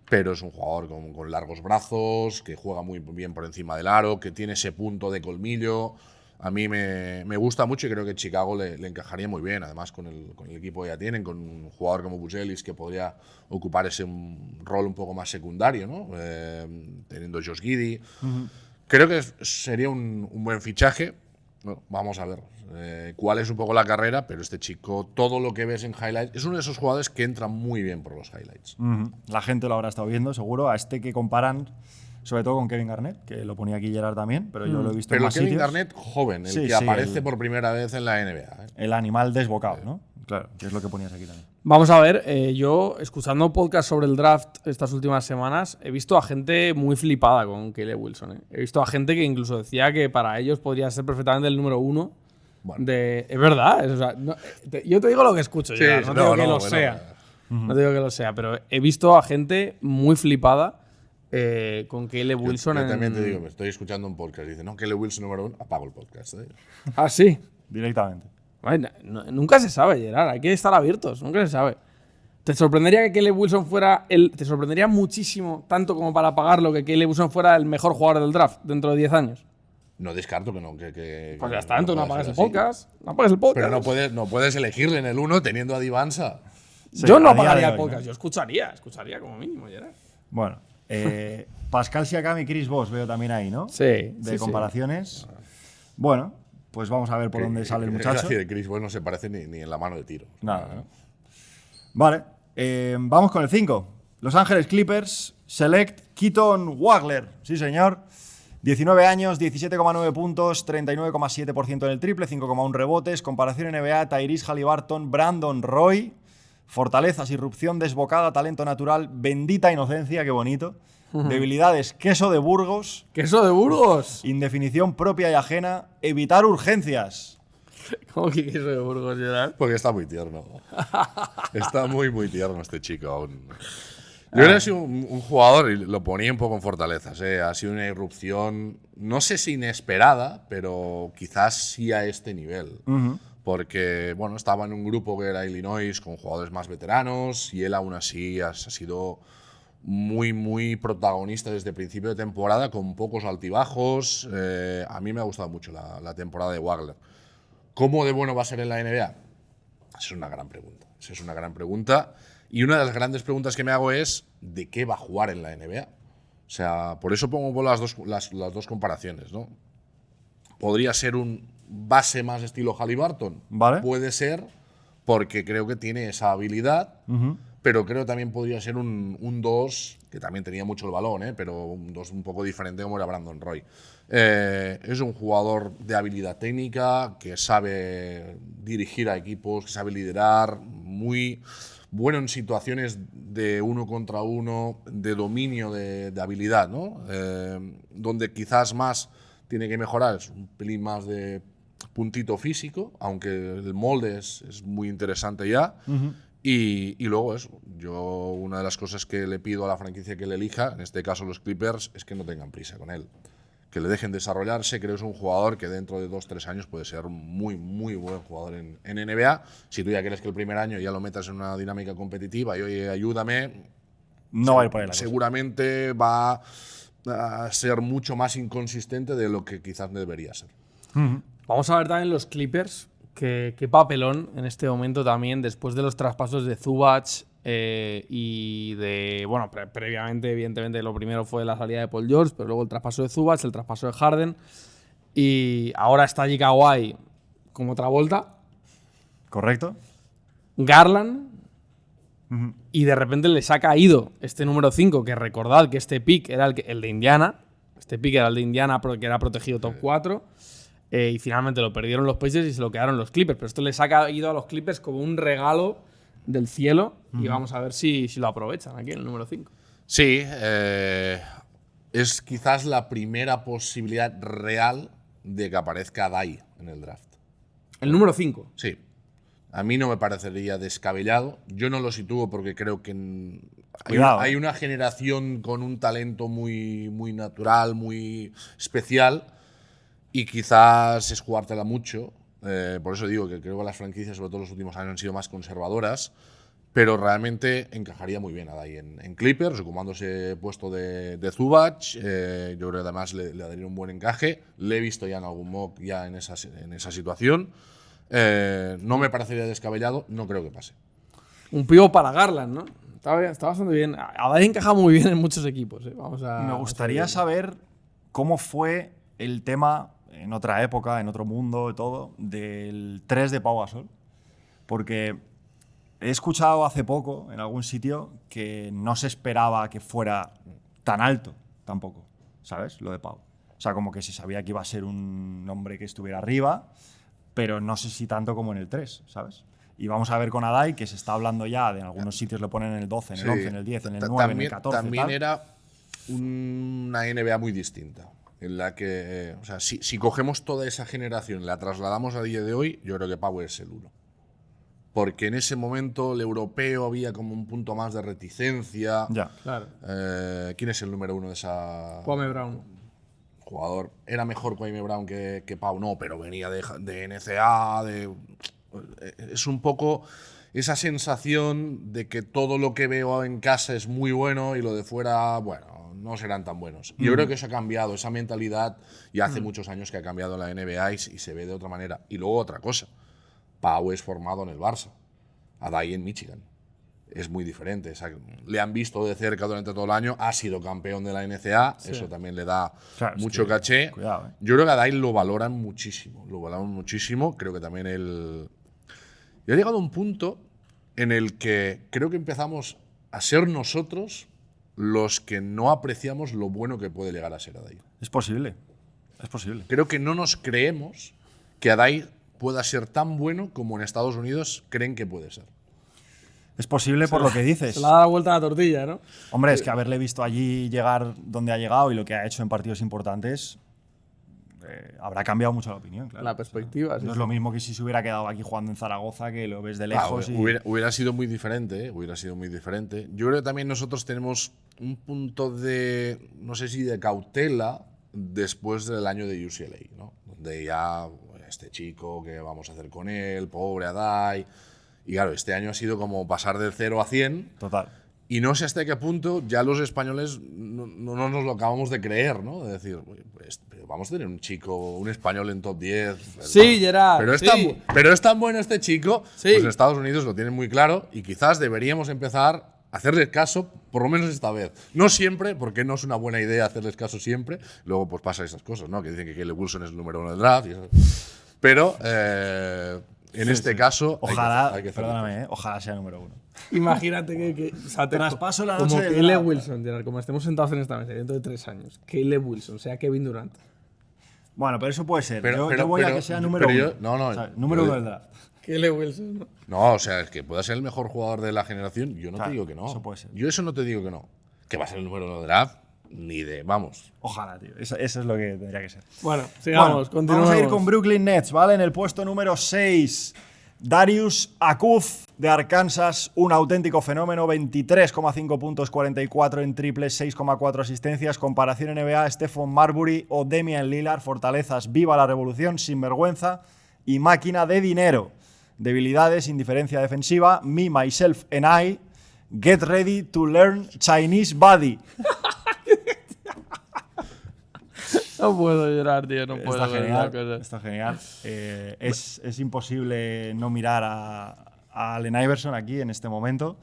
Pero es un jugador con largos brazos, que juega muy bien por encima del aro, que tiene ese punto de colmillo. A mí me gusta mucho y creo que Chicago le encajaría muy bien. Además, con el equipo que ya tienen, con un jugador como Buzelis que podría ocupar ese rol un poco más secundario, ¿no? Teniendo Josh Giddey. Creo que sería un buen fichaje. Bueno, vamos a ver cuál es un poco la carrera, pero este chico, todo lo que ves en highlights, es uno de esos jugadores que entra muy bien por los highlights. La gente lo habrá estado viendo, seguro. A este que comparan, sobre todo con Kevin Garnett, que lo ponía aquí Gerard también, pero yo lo he visto Pero en el más Kevin sitios. Garnett joven, el Sí, que sí, aparece por primera vez en la NBA. El animal desbocado, ¿no? Claro, que es lo que ponías aquí también. Vamos a ver, yo escuchando podcast sobre el draft estas últimas semanas, he visto a gente muy flipada con Caleb Wilson. He visto a gente que incluso decía que para ellos podría ser perfectamente el número 1. Bueno. Es verdad. O sea, yo te digo lo que escucho, Sí, Gerard, no te digo que lo bueno, sea. No te digo que lo sea, pero he visto a gente muy flipada con Caleb Wilson. Yo también te digo, me estoy escuchando un podcast y dice, no, Caleb Wilson número 1, apago el podcast. Ah, sí. Directamente. Vale, nunca se sabe, Gerard. Hay que estar abiertos. Nunca se sabe. ¿Te sorprendería que Caleb Wilson fuera ¿Te sorprendería muchísimo, tanto como para pagarlo, que Caleb Wilson fuera el mejor jugador del draft dentro de 10 años? No descarto que no. Pues ya está, entonces no apagues el pueda ser podcast. No apagues el podcast. Pero no puedes elegirle en el 1 teniendo a Divansa. Sí, Yo no a día de apagaría el hoy, podcast. ¿no? Yo escucharía como mínimo, Gerard. Bueno, Pascal Siakam y Chris Bosh veo también ahí, ¿no? Sí. De comparaciones. Bueno, pues vamos a ver por dónde sale el muchacho. De Chris Bosh no se parece ni en la mano de tiro. Nada, ¿no? Vale, vamos con el 5. Los Ángeles Clippers select Keaton Wagler. Sí, señor. 19 años, 17,9 puntos, 39,7% en el triple, 5,1 rebotes. Comparación NBA, Tyrese Haliburton, Brandon Roy. Fortalezas, irrupción desbocada, talento natural, bendita inocencia, qué bonito. Debilidades, queso de Burgos. ¡Queso de Burgos! Indefinición propia y ajena, evitar urgencias. ¿Cómo que queso de Burgos, Gerard? Porque está muy tierno. Está muy, muy tierno este chico aún. Yo creo que ha sido un jugador, y lo ponía un poco en fortalezas, ha sido una irrupción, no sé si inesperada, pero quizás sí a este nivel. Porque, bueno, estaba en un grupo que era Illinois con jugadores más veteranos y él aún así ha sido muy, muy protagonista desde principio de temporada, con pocos altibajos. A mí me ha gustado mucho la temporada de Wagner. ¿Cómo de bueno va a ser en la NBA? Esa es una gran pregunta. Esa es una gran pregunta. Y una de las grandes preguntas que me hago es ¿de qué va a jugar en la NBA? O sea, por eso pongo las dos comparaciones, ¿no? Podría ser un base más estilo Haliburton. Vale. Puede ser, porque creo que tiene esa habilidad, pero creo que también podría ser un 2, que también tenía mucho el balón, pero un 2 un poco diferente como era Brandon Roy. Es un jugador de habilidad técnica, que sabe dirigir a equipos, que sabe liderar, muy bueno en situaciones de uno contra uno, de dominio de habilidad, ¿no? Donde quizás más tiene que mejorar es un pelín más de puntito físico, aunque el molde es muy interesante ya. Y luego eso, yo una de las cosas que le pido a la franquicia que le elija, en este caso los Clippers, es que no tengan prisa con él. Que le dejen desarrollarse. Creo que es un jugador que dentro de 2-3 años puede ser un muy, muy buen jugador en NBA. Si tú ya quieres que el primer año ya lo metas en una dinámica competitiva y oye, ayúdame, No va a ir por ahí la cosa. seguramente va a ser mucho más inconsistente de lo que quizás debería ser. Vamos a ver también los Clippers. Qué papelón en este momento también, después de los traspasos de Zubac y de. Bueno, previamente, evidentemente, lo primero fue la salida de Paul George, pero luego el traspaso de Zubac, el traspaso de Harden. Y ahora está allí Kawhi como Travolta, ¿Correcto? Garland. Y de repente les ha caído este número 5, que recordad que este pick era el de Indiana. Este pick era el de Indiana porque era protegido top 4. Y finalmente lo perdieron los Pacers y se lo quedaron los Clippers. Pero esto les ha caído a los Clippers como un regalo del cielo. Y vamos a ver si lo aprovechan aquí en el número 5. Sí, es quizás la primera posibilidad real de que aparezca Dai en el draft. El número 5. Sí. A mí no me parecería descabellado. Yo no lo sitúo porque creo que hay una generación con un talento muy, muy natural, muy especial, y quizás es jugártela mucho. Por eso digo que creo que las franquicias, sobre todo en los últimos años, han sido más conservadoras, pero realmente encajaría muy bien a Dai en Clippers, ocupando ese puesto de Zubac. Yo creo que además le daría un buen encaje. Le he visto ya en algún mock ya en esa situación. No me parecería descabellado, no creo que pase. Un pivo para Garland, ¿no? Está bastante bien. Dai encaja muy bien en muchos equipos. Me gustaría saber cómo fue el tema en otra época, en otro mundo y todo, del 3 de Pau Gasol. Porque he escuchado hace poco en algún sitio que no se esperaba que fuera tan alto tampoco, ¿sabes? Lo de Pau. O sea, como que se sabía que iba a ser un hombre que estuviera arriba, pero no sé si tanto como en el 3, ¿sabes? Y vamos a ver con Adai, que se está hablando ya, de en algunos sitios lo ponen en el 12, en el 11, en el 10, en el 9, en el 14. También tal. era una NBA muy distinta, en la que, o sea, si cogemos toda esa generación y la trasladamos a día de hoy, yo creo que Pau es el 1. Porque en ese momento el europeo había como un punto más de reticencia. Ya. Claro. ¿Quién es el número 1 de esa Kwame Brown. jugador? Era mejor Kwame Brown que Pau, no, pero venía de NCAA, es un poco esa sensación de que todo lo que veo en casa es muy bueno y lo de fuera, bueno, no serán tan buenos. Yo creo que eso ha cambiado, esa mentalidad, y hace muchos años que ha cambiado la NBA y se ve de otra manera. Y luego otra cosa, Pau es formado en el Barça, Adai en Michigan. Es muy diferente. O sea, le han visto de cerca durante todo el año, ha sido campeón de la NCAA, eso también le da mucho caché. Cuidado, Yo creo que a Adai lo valoran muchísimo, Creo que también Y ha llegado un punto en el que creo que empezamos a ser nosotros los que no apreciamos lo bueno que puede llegar a ser Adai. Es posible. Es posible. Creo que no nos creemos que Adai pueda ser tan bueno como en Estados Unidos creen que puede ser. Es posible por lo que dices. Se le ha dado la vuelta a la tortilla, ¿no? Hombre, es que haberle visto allí llegar donde ha llegado y lo que ha hecho en partidos importantes, habrá cambiado mucho la opinión, claro. La perspectiva, No sí, es sí. lo mismo que si se hubiera quedado aquí jugando en Zaragoza, que lo ves de lejos. Claro, hubiera sido muy diferente, ¿eh? Hubiera sido muy diferente. Yo creo que también nosotros tenemos un punto de, no sé si de cautela, después del año de UCLA, ¿no? Donde ya este chico, ¿qué vamos a hacer con él? Pobre Adai. Y claro, este año ha sido como pasar del 0 a 100. Total. Y no sé hasta qué punto ya los españoles no nos lo acabamos de creer, ¿no? De decir, pues, pero vamos a tener un chico, un español en top 10. Sí, Gerard. Pero es, sí. pero es tan bueno este chico, Sí. pues en Estados Unidos lo tienen muy claro y quizás deberíamos empezar a hacerles caso, por lo menos esta vez. No siempre, porque no es una buena idea hacerles caso siempre. Luego pues pasa esas cosas, ¿no? Que dicen que Caleb Wilson es el número 1 del draft. Pero en este caso Ojalá, hay que hacerlo. perdóname, ojalá sea número 1. Imagínate que o sea, Traspaso la como noche del Caleb draft. Wilson, Gerard, como estemos sentados en esta mesa dentro de 3 años, Caleb Wilson sea Kevin Durant. Bueno, pero eso puede ser. Pero- yo voy a pero- que sea número pero 1. yo- no, número yo- 1 del draft. Caleb Wilson, ¿no? No, o sea, es que pueda ser el mejor jugador de la generación, yo no Claro, te digo que no. eso puede ser. Yo eso no te digo que no. Que va a ser el número 1 del draft, ni de, vamos. Ojalá, tío. Eso es lo que tendría que ser. Bueno, sigamos, Bueno, continuamos. vamos a ir con Brooklyn Nets, ¿vale? En el puesto número 6, Darius Akuf de Arkansas, un auténtico fenómeno, 23,5 puntos, 44 en triples, 6,4 asistencias. Comparación NBA, Stephon Marbury o Damian Lillard, fortalezas, viva la revolución, sinvergüenza y máquina de dinero. Debilidades, indiferencia defensiva, me, myself and I, get ready to learn Chinese body. No puedo llorar, tío, no puedo. Está ver genial. una cosa. Está genial. Es imposible no mirar a Allen Iverson aquí en este momento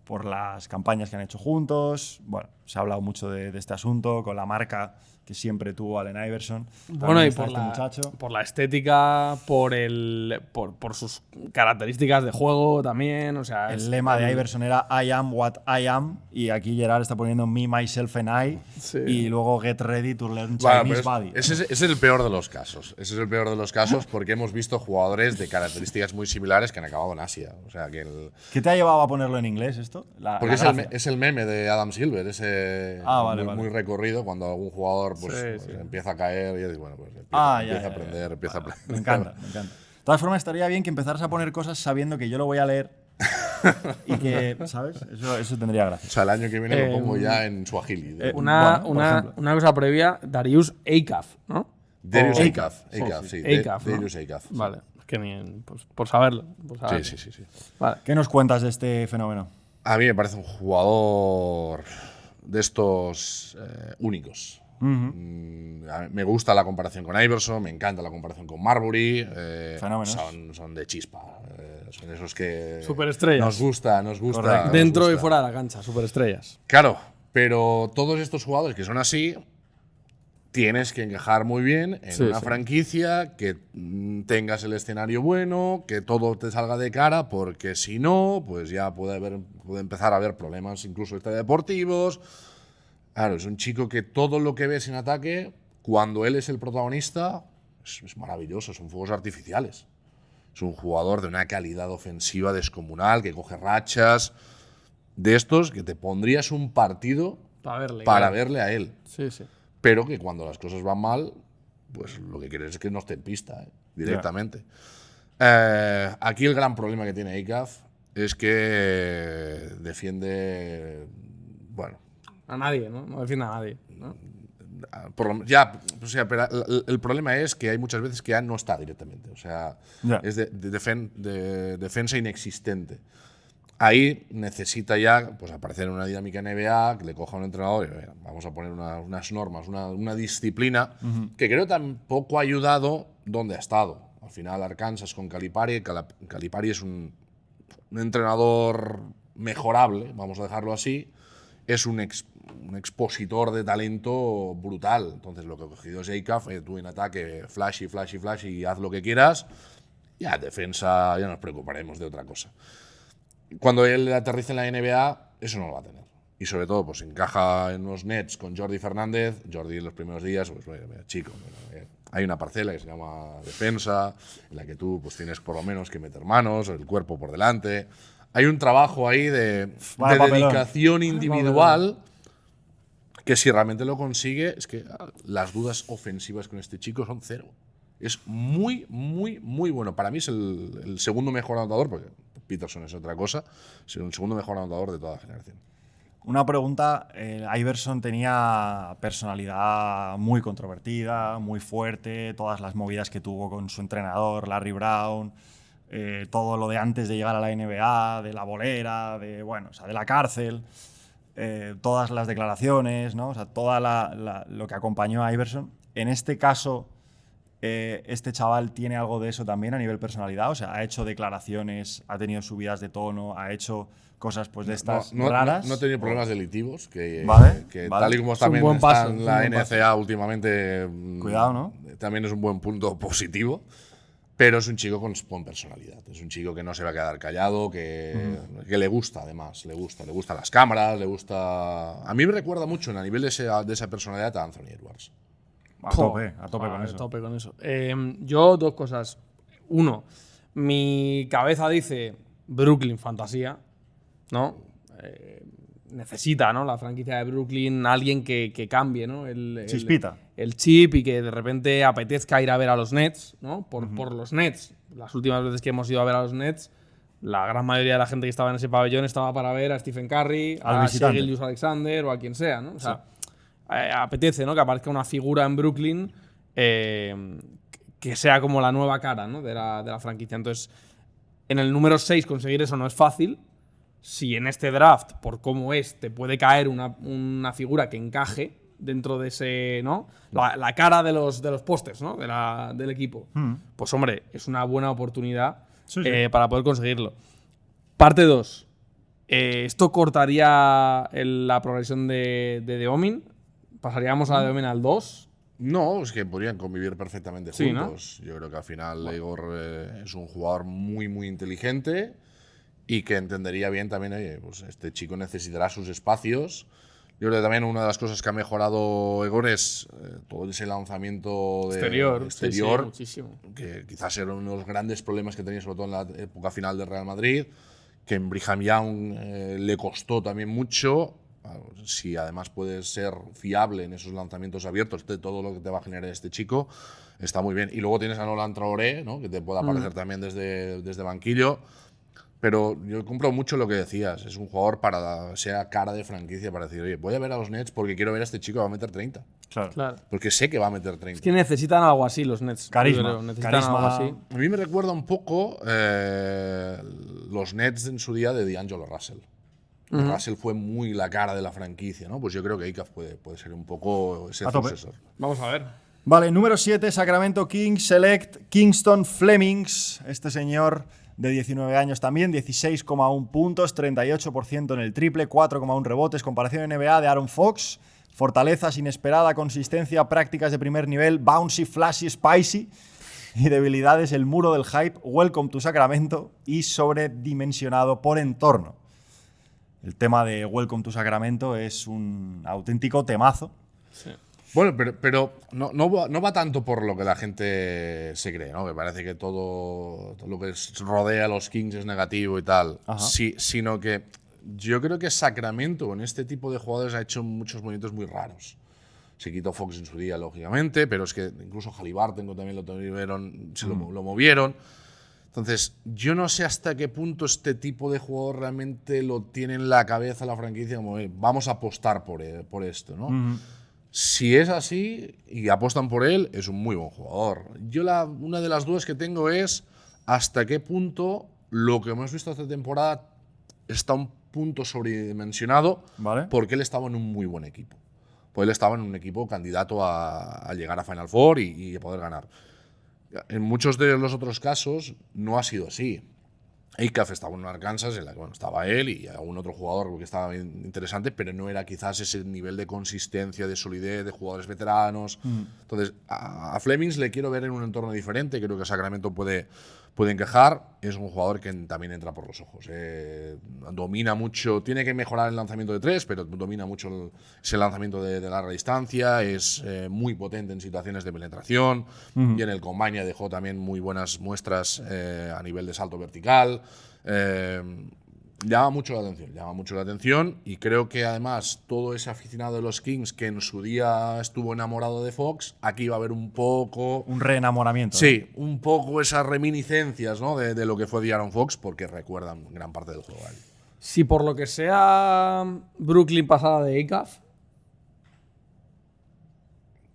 por las campañas que han hecho juntos. Bueno, se ha hablado mucho de este asunto con la marca que siempre tuvo Allen Iverson. Bueno, También y está por, este la, muchacho. por la estética, por sus características de juego también. O sea, El lema de Iverson era I am what I am, y aquí Gerard está poniendo me, myself and I, Sí. y luego get ready to learn Bueno, Chinese pero body. ese es el peor de los casos. Ese es el peor de los casos porque hemos visto jugadores de características muy similares que han acabado en Asia. O sea, que ¿Qué te ha llevado a ponerlo en inglés esto? porque la es gracia. es el meme de Adam Silver, ese Vale, muy, vale. muy recorrido cuando algún jugador pues, Sí, pues, sí. empieza a caer y dices, bueno, pues empieza, Ya, empieza ya, a aprender, empieza a aprender. Me encanta, me encanta. De todas formas, estaría bien que empezaras a poner cosas sabiendo que yo lo voy a leer y que, ¿sabes? Eso tendría gracia. O sea, el año que viene lo pongo ya en Swahili. Una, Bueno, por ejemplo. una cosa previa, Darius Acaf, ¿no? Darius O- Acaf, sí. Acaf, ¿no? Darius Acaf. Vale, es que ni pues, por saberlo. Por saberlo. Sí. Vale. ¿Qué nos cuentas de este fenómeno? A mí me parece un jugador de estos únicos. Me gusta la comparación con Iverson, me encanta la comparación con Marbury. Fenómenos. Son de chispa. Son esos que. Superestrellas. Nos gusta. Correcto. nos Dentro y gusta. fuera de la cancha, superestrellas. Claro, pero todos estos jugadores que son así, tienes que encajar muy bien en Sí, una sí. franquicia, que tengas el escenario bueno, que todo te salga de cara, porque si no, pues ya puede empezar a haber problemas incluso deportivos. Claro, es un chico que todo lo que ves en ataque, cuando él es el protagonista, es maravilloso, son fuegos artificiales. Es un jugador de una calidad ofensiva descomunal, que coge rachas, de estos que te pondrías un partido Para verle. para claro. verle a él. Sí, sí. Pero que cuando las cosas van mal, pues lo que quieres es que no esté en pista, directamente. Aquí el gran problema que tiene Acaf es que defiende, bueno, A nadie, ¿no? No defiende a nadie. ¿no? pero el problema es que hay muchas veces que ya no está directamente. O sea, Ya. es de defensa inexistente. Ahí necesita ya pues, aparecer en una dinámica NBA, que le coja a un entrenador y "Venga, vamos a poner unas normas, una disciplina que creo tampoco ha ayudado donde ha estado. Al final Arkansas con Calipari, Calipari es un entrenador mejorable, vamos a dejarlo así, es un expositor de talento brutal. Entonces lo que ha cogido es Acaf, tú en ataque flashy y haz lo que quieras, ya en defensa ya nos preocuparemos de otra cosa. Cuando él aterrice en la NBA, eso no lo va a tener. Y sobre todo, pues encaja en los Nets con Jordi Fernández. Jordi en los primeros días, pues mira, chico, hay una parcela que se llama defensa, en la que tú pues tienes por lo menos que meter manos, el cuerpo por delante. hay un trabajo ahí de Vaya papelón. dedicación individual que si realmente lo consigue, es que las dudas ofensivas con este chico son cero. Es muy, muy, muy bueno. Para mí es el segundo mejor anotador, porque Peterson es otra cosa, es el segundo mejor anotador de toda la generación. Una pregunta, Iverson tenía personalidad muy controvertida, muy fuerte, todas las movidas que tuvo con su entrenador, Larry Brown, todo lo de antes de llegar a la NBA, de la bolera, de la cárcel, todas las declaraciones, ¿no? O sea, lo que acompañó a Iverson. En este caso, este chaval tiene algo de eso también a nivel personalidad, o sea, ha hecho declaraciones, ha tenido subidas de tono, ha hecho cosas pues de estas raras. No he tenido problemas delictivos, que Vale. tal y como Es un también buen está paso, en es la un buen paso. NCAA últimamente, Cuidado, ¿no? También es un buen punto positivo. Pero es un chico con personalidad. Es un chico que no se va a quedar callado, que le gusta, además. Le gustan las cámaras, le gusta. A mí me recuerda mucho, a nivel de esa personalidad, a Anthony Edwards. A tope con Joder, eso. A tope con eso. Yo, dos cosas. Uno, mi cabeza dice Brooklyn fantasía, ¿no? Necesita, ¿no? La franquicia de Brooklyn alguien que cambie, ¿no? Chispita. El chip y que de repente apetezca ir a ver a los Nets, ¿no? Por los Nets. Las últimas veces que hemos ido a ver a los Nets, la gran mayoría de la gente que estaba en ese pabellón estaba para ver a Stephen Curry, Al a visitante. Shai Gilgeous-Alexander o a quien sea, ¿no? O sea, apetece, ¿no? Que aparezca una figura en Brooklyn que sea como la nueva cara, ¿no? de la franquicia. Entonces, en el número 6 conseguir eso no es fácil. Si en este draft, por cómo es, te puede caer una figura que encaje dentro de ese, ¿no? La cara de los pósters, ¿no? Del equipo. Pues hombre, es una buena oportunidad Sí, sí. para poder conseguirlo. Parte 2. ¿Esto cortaría la progresión de Deomin? ¿Pasaríamos a Deomin al 2? No, es que podrían convivir perfectamente Sí, ¿no? juntos. Yo creo que al final Igor es un jugador muy, muy inteligente y que entendería bien también, oye, pues este chico necesitará sus espacios. Yo creo que también una de las cosas que ha mejorado Igor es todo ese lanzamiento exterior, Sí, muchísimo. que quizás era uno de los grandes problemas que tenía, sobre todo en la época final del Real Madrid, que en Brigham Young le costó también mucho. Si además puede ser fiable en esos lanzamientos abiertos de todo lo que te va a generar este chico, está muy bien. Y luego tienes a Nolan Traoré, ¿no? Que te puede aparecer también desde banquillo. Pero yo compro mucho lo que decías. Es un jugador para ser cara de franquicia, para decir, oye, voy a ver a los Nets porque quiero ver a este chico que va a meter 30. Claro. Porque sé que va a meter 30. Es que necesitan algo así los Nets. Carisma, yo creo, necesitan carisma. algo así. A mí me recuerda un poco los Nets en su día de D'Angelo Russell. Russell fue muy la cara de la franquicia, ¿no? Pues yo creo que Icaf puede ser un poco ese A tope. sucesor. Vamos a ver. Vale, número 7, Sacramento Kings Select Kingston Flemings. Este señor de 19 años también, 16,1 puntos, 38% en el triple, 4,1 rebotes. Comparación NBA de Aaron Fox. Fortalezas, inesperada, consistencia, prácticas de primer nivel, bouncy, flashy, spicy. Y debilidades, el muro del hype, welcome to Sacramento y sobredimensionado por entorno. El tema de Welcome to Sacramento es un auténtico temazo. Sí. Bueno, pero no va tanto por lo que la gente se cree, ¿no? Que parece que todo lo que rodea a los Kings es negativo y tal. Sí, sino que yo creo que Sacramento con este tipo de jugadores ha hecho muchos movimientos muy raros. Se quitó Fox en su día, lógicamente, pero es que incluso Haliburton también lo tuvieron, lo movieron. Entonces, yo no sé hasta qué punto este tipo de jugador realmente lo tiene en la cabeza la franquicia, como vamos a apostar por esto, ¿no? Si es así y apostan por él, es un muy buen jugador. Yo una de las dudas que tengo es hasta qué punto lo que hemos visto esta temporada está un punto sobredimensionado, Vale. porque él estaba en un muy buen equipo. Pues él estaba en un equipo candidato a llegar a Final Four y poder ganar. En muchos de los otros casos no ha sido así. Icaf estaba en Arkansas, en la que estaba él y algún otro jugador que estaba interesante, pero no era quizás ese nivel de consistencia, de solidez, de jugadores veteranos. Entonces, a Flemings le quiero ver en un entorno diferente. Creo que Sacramento puede encajar. Es un jugador que también entra por los ojos. Domina mucho, tiene que mejorar el lanzamiento de 3, pero domina mucho ese lanzamiento de larga distancia. Es muy potente en situaciones de penetración. Y en el combine dejó también muy buenas muestras a nivel de salto vertical. Llama mucho la atención y creo que además todo ese aficionado de los Kings que en su día estuvo enamorado de Fox, aquí va a haber un poco… Un reenamoramiento. Sí, un poco esas reminiscencias, ¿no? de lo que fue De'Aaron Fox, porque recuerdan gran parte del juego. Si por lo que sea Brooklyn pasada de ACAF,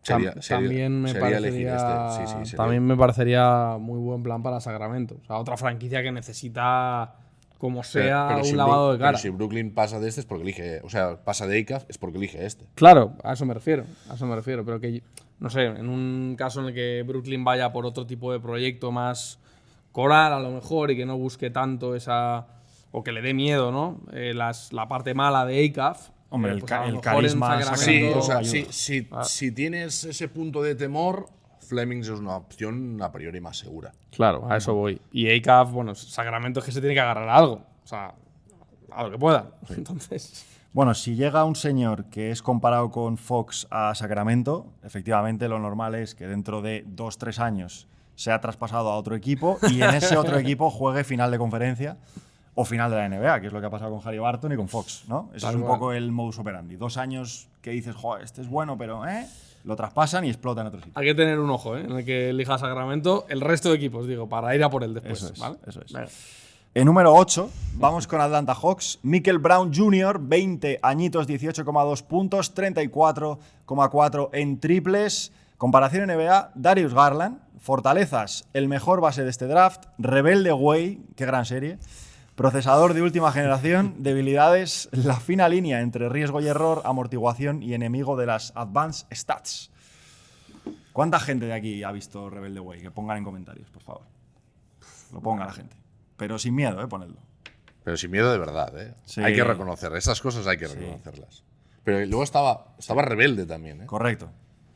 también me elegir este. Sí, sería. También me parecería muy buen plan para Sacramento. O sea, otra franquicia que necesita, como sea, pero un lavado de cara. Pero si Brooklyn pasa de este es porque elige… O sea, pasa de ACAF es porque elige este. Claro, a eso me refiero. Pero que, no sé, en un caso en el que Brooklyn vaya por otro tipo de proyecto más coral, a lo mejor, y que no busque tanto esa… O que le dé miedo, ¿no? La parte mala de ACAF. Hombre, A lo el mejor carisma en Sí, Sacramento… o sea, ayuda. si tienes ese punto de temor, Flemings es una opción a priori más segura. Claro, a eso voy. Y ACAF, bueno, Sacramento es que se tiene que agarrar a algo. O sea, a lo que pueda. Entonces… Bueno, si llega un señor que es comparado con Fox a Sacramento, efectivamente lo normal es que dentro de 2-3 años sea traspasado a otro equipo y en ese otro equipo juegue final de conferencia o final de la NBA, que es lo que ha pasado con Harry Barton y con Fox, ¿no? Ese es un poco el modus operandi. 2 años que dices, joder, este es bueno, pero lo traspasan y explota en otro sitio. Hay que tener un ojo, en el que elija Sacramento el resto de equipos, digo, para ir a por él después. Eso es, ¿vale? eso es. Venga. En número 8, vamos con Atlanta Hawks. Michael Brown Jr., 20 añitos, 18,2 puntos, 34,4 en triples. Comparación NBA, Darius Garland. Fortalezas, el mejor base de este draft. Rebelde Way, qué gran serie. Procesador de última generación. Debilidades, la fina línea entre riesgo y error, amortiguación y enemigo de las Advanced Stats. ¿Cuánta gente de aquí ha visto Rebelde Way? Que pongan en comentarios, por favor. Lo ponga la gente. Pero sin miedo, ponedlo. Pero sin miedo de verdad, ¿eh? Sí. Hay que reconocer. Esas cosas hay que reconocerlas. Pero luego estaba Rebelde también, ¿eh? Correcto.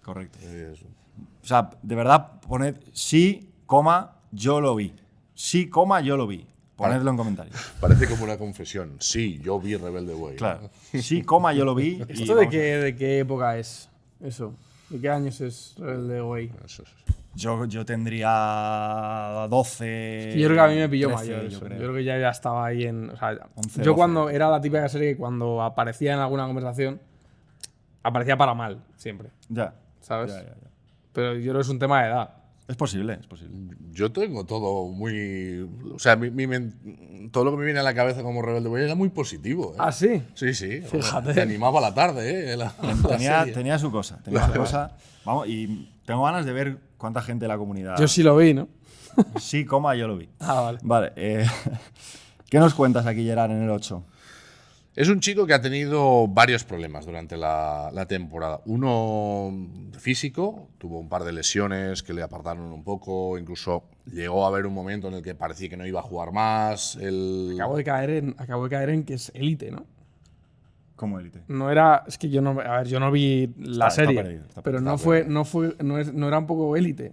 O sea, de verdad, poned sí, coma, yo lo vi. Sí, coma, yo lo vi. Ponedlo en comentarios. Parece como una confesión. Sí, yo vi Rebelde Way. Claro. Sí, coma, yo lo vi. ¿Esto de qué época es? Eso. ¿De qué años es Rebelde Way? Eso es. Yo tendría 12. Yo creo que a mí me pilló 13, mayor eso. yo creo. Yo creo que ya estaba ahí en… O sea, 11, yo 12. cuando era la típica serie que cuando aparecía en alguna conversación, aparecía para mal, siempre. Ya. ¿Sabes? Ya. Pero yo creo que es un tema de edad. Es posible. Yo tengo todo muy… O sea, todo lo que me viene a la cabeza como Rebelde Way era muy positivo. ¿eh? ¿Ah, sí? Sí. Fíjate. Te animaba la tarde, ¿eh? La serie. Tenía su cosa. Vamos, y tengo ganas de ver cuánta gente de la comunidad. Yo sí lo vi, ¿no? Sí, coma, yo lo vi. Ah, vale. Vale. ¿Qué nos cuentas aquí, Gerard, en el 8? Es un chico que ha tenido varios problemas durante la temporada. Uno físico, tuvo un par de lesiones que le apartaron un poco, incluso llegó a haber un momento en el que parecía que no iba a jugar más. Acabo de caer en que es élite, ¿no? Como élite. No era… Es que yo no… A ver, yo no vi la serie. Está pero perdido. no era un poco élite.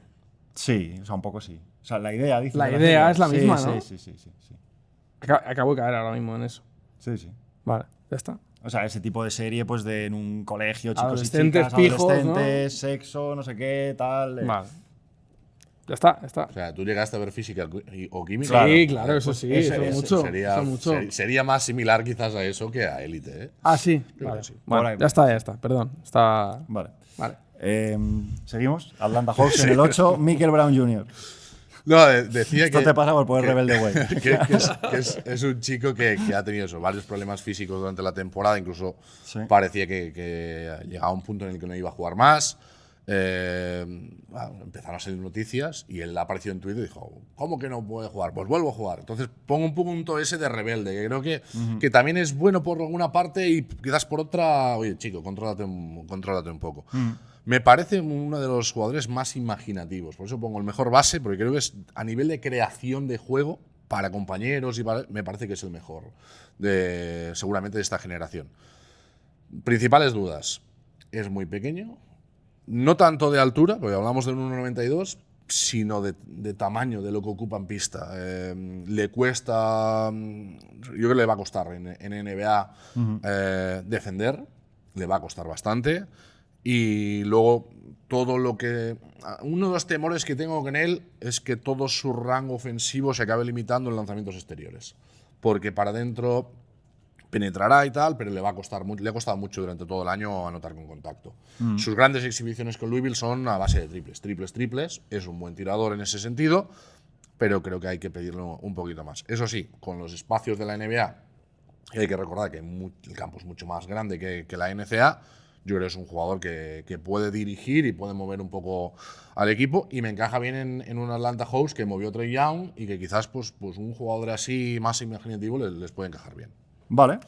Sí, o sea, un poco sí. O sea, la idea, dice. La idea es la misma, ¿no? Sí. Acabo de caer ahora mismo en eso. Sí. Vale, ya está. O sea, ese tipo de serie, pues de en un colegio, chicos y Adolescentes chicas, pijos, adolescentes, sexo, no sé qué, tal. Vale. Ya está. O sea, tú llegaste a ver física o química. Claro. Sí, claro, eso sí. Eso mucho. Sería más similar quizás a eso que a élite, ¿eh? Ah, sí. Creo Vale. que sí. Bueno, Por ahí. ya está. Perdón. Vale. Vale. Seguimos. Atlanta Hawks en el 8, Michael Brown Jr. No, decía Esto que… te pasa por poder Rebelde Way. que es un chico que ha tenido eso, varios problemas físicos durante la temporada, incluso Sí. parecía que llegaba a un punto en el que no iba a jugar más. Empezaron a salir noticias y él apareció en Twitter y dijo, ¿cómo que no puede jugar? Pues vuelvo a jugar. Entonces pongo un punto ese de rebelde, que creo que también es bueno por alguna parte y quizás por otra, oye chico, contrólate un poco. Me parece uno de los jugadores más imaginativos, por eso pongo el mejor base, porque creo que es a nivel de creación de juego para compañeros me parece que es el mejor seguramente de esta generación. Principales dudas, es muy pequeño, no tanto de altura, porque hablamos de un 1,92, sino de tamaño, de lo que ocupa en pista. Le cuesta, yo creo que le va a costar en NBA defender, le va a costar bastante. Y luego todo lo que… Uno de los temores que tengo con él es que todo su rango ofensivo se acabe limitando en lanzamientos exteriores. porque para adentro penetrará y tal, pero le va a costar le ha costado mucho durante todo el año anotar con contacto. Sus grandes exhibiciones con Louisville son a base de triples. Es un buen tirador en ese sentido, pero creo que hay que pedirle un poquito más. Eso sí, con los espacios de la NBA, hay que recordar que el campo es mucho más grande que la NCAA. Yo creo que es un jugador que puede dirigir y puede mover un poco al equipo, y me encaja bien en un Atlanta Hawks que movió Trae Young y que quizás pues un jugador así más imaginativo les puede encajar bien. Vale.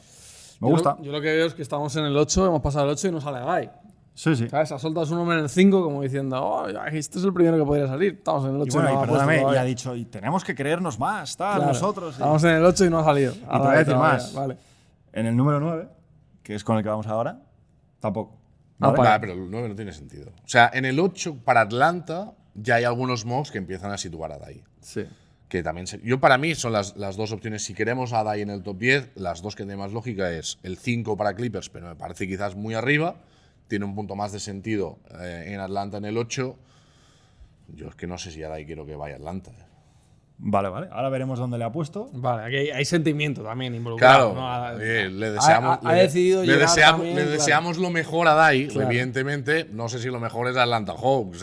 Me gusta. Yo lo que veo es que estamos en el 8, hemos pasado el 8 y no sale Guy. Sí, sí. ¿Sabes? Ha soltado su nombre en el 5 como diciendo, oh, este es el primero que podría salir. Estamos en el 8 Y bueno, y no y ha puesto perdóname, y todavía. ha dicho, y tenemos que creernos más, tal, Claro, nosotros. Estamos en el 8 y no ha salido. Y te voy a decir más. Vale. En el número 9, que es con el que vamos ahora, tampoco. Ah, ¿Vale? Nah, pero el 9 no tiene sentido. O sea, en el 8 para Atlanta ya hay algunos mocks que empiezan a situar a Dai. Sí. Que también yo para mí son las dos opciones. Si queremos a Dai en el top 10, las dos que tienen más lógica es el 5 para Clippers, pero me parece quizás muy arriba. Tiene un punto más de sentido en Atlanta en el 8. Yo es que no sé si a Dai quiero que vaya a Atlanta. Vale, vale. Ahora veremos dónde le ha puesto. Vale, aquí hay sentimiento también involucrado. Claro, ¿no? le deseamos, ha decidido le llegar deseamos, también, le claro. deseamos lo mejor a Dai. Claro. Evidentemente, no sé si lo mejor es Atlanta Hawks.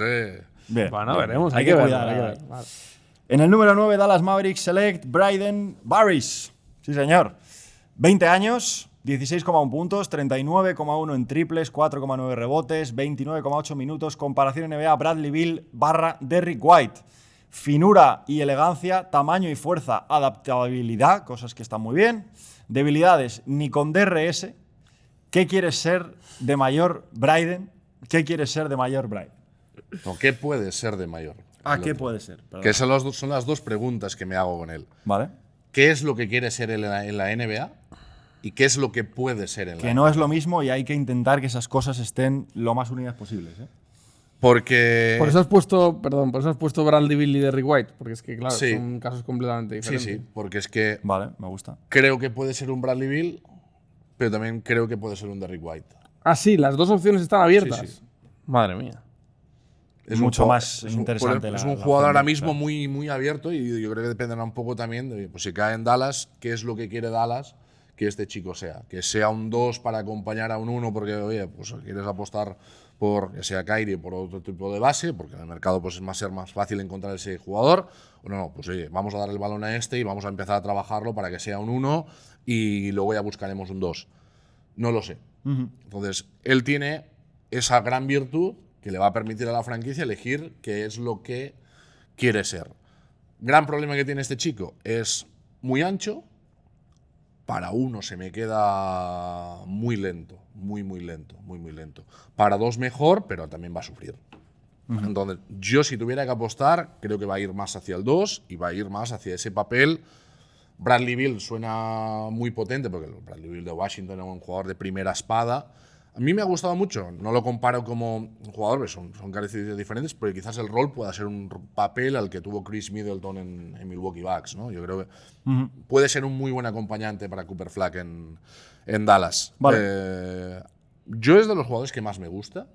Bien. Bueno, bien. veremos. Hay Hay que que cuidar. verlo. a Dai. En el número 9, Dallas Mavericks select Bryden Barris. Sí, señor. 20 años, 16,1 puntos, 39,1 en triples, 4,9 rebotes, 29,8 minutos. Comparación NBA, Bradley Beal / Derrick White. Finura y elegancia, tamaño y fuerza, adaptabilidad, cosas que están muy bien. Debilidades, ni con DRS. ¿Qué quieres ser de mayor, Bryden? ¿Qué quieres ser de mayor, Bryden? No, ¿qué puede ser de mayor? ¿A qué puede ser? Perdón. Que son las dos preguntas que me hago con él. Vale. ¿Qué es lo que quiere ser en la NBA? ¿Y qué es lo que puede ser en la Que NBA? no es lo mismo y hay que intentar que esas cosas estén lo más unidas posibles. ¿eh? Porque… Por eso has puesto Bradley Beal y Derrick White, porque es que, claro, Sí. son casos completamente Sí, diferentes. sí, porque es que Vale, me gusta. creo que puede ser un Bradley Beal, pero también creo que puede ser un Derrick White. Ah, sí, las dos opciones están abiertas. Sí, sí. Madre mía. Es Mucho un más interesante Es la un jugador ahora opción, mismo claro. muy, muy abierto, y yo creo que dependerá un poco también de, pues si cae en Dallas, qué es lo que quiere Dallas que este chico sea. Que sea un 2 para acompañar a un 1 porque, oye, pues quieres apostar por que sea Kyrie, por otro tipo de base, porque en el mercado pues ser más fácil encontrar ese jugador. O no, pues oye, vamos a dar el balón a este y vamos a empezar a trabajarlo para que sea un 1 y luego ya buscaremos un 2. No lo sé. Entonces, él tiene esa gran virtud que le va a permitir a la franquicia elegir qué es lo que quiere ser. Gran problema que tiene este chico, es muy ancho. Para uno se me queda muy lento, muy lento. Para dos mejor, pero también va a sufrir. Entonces, yo si tuviera que apostar, creo que va a ir más hacia el 2 y va a ir más hacia ese papel. Bradley Beal suena muy potente, porque el Bradley Beal de Washington es un jugador de primera espada. A mí me ha gustado mucho, no lo comparo como un jugador, porque son características diferentes, pero quizás el rol pueda ser un papel al que tuvo Chris Middleton en Milwaukee Bucks, ¿no? Yo creo que puede ser un muy buen acompañante para Cooper Flag en Dallas. Vale. Yo es de los jugadores que más me gusta,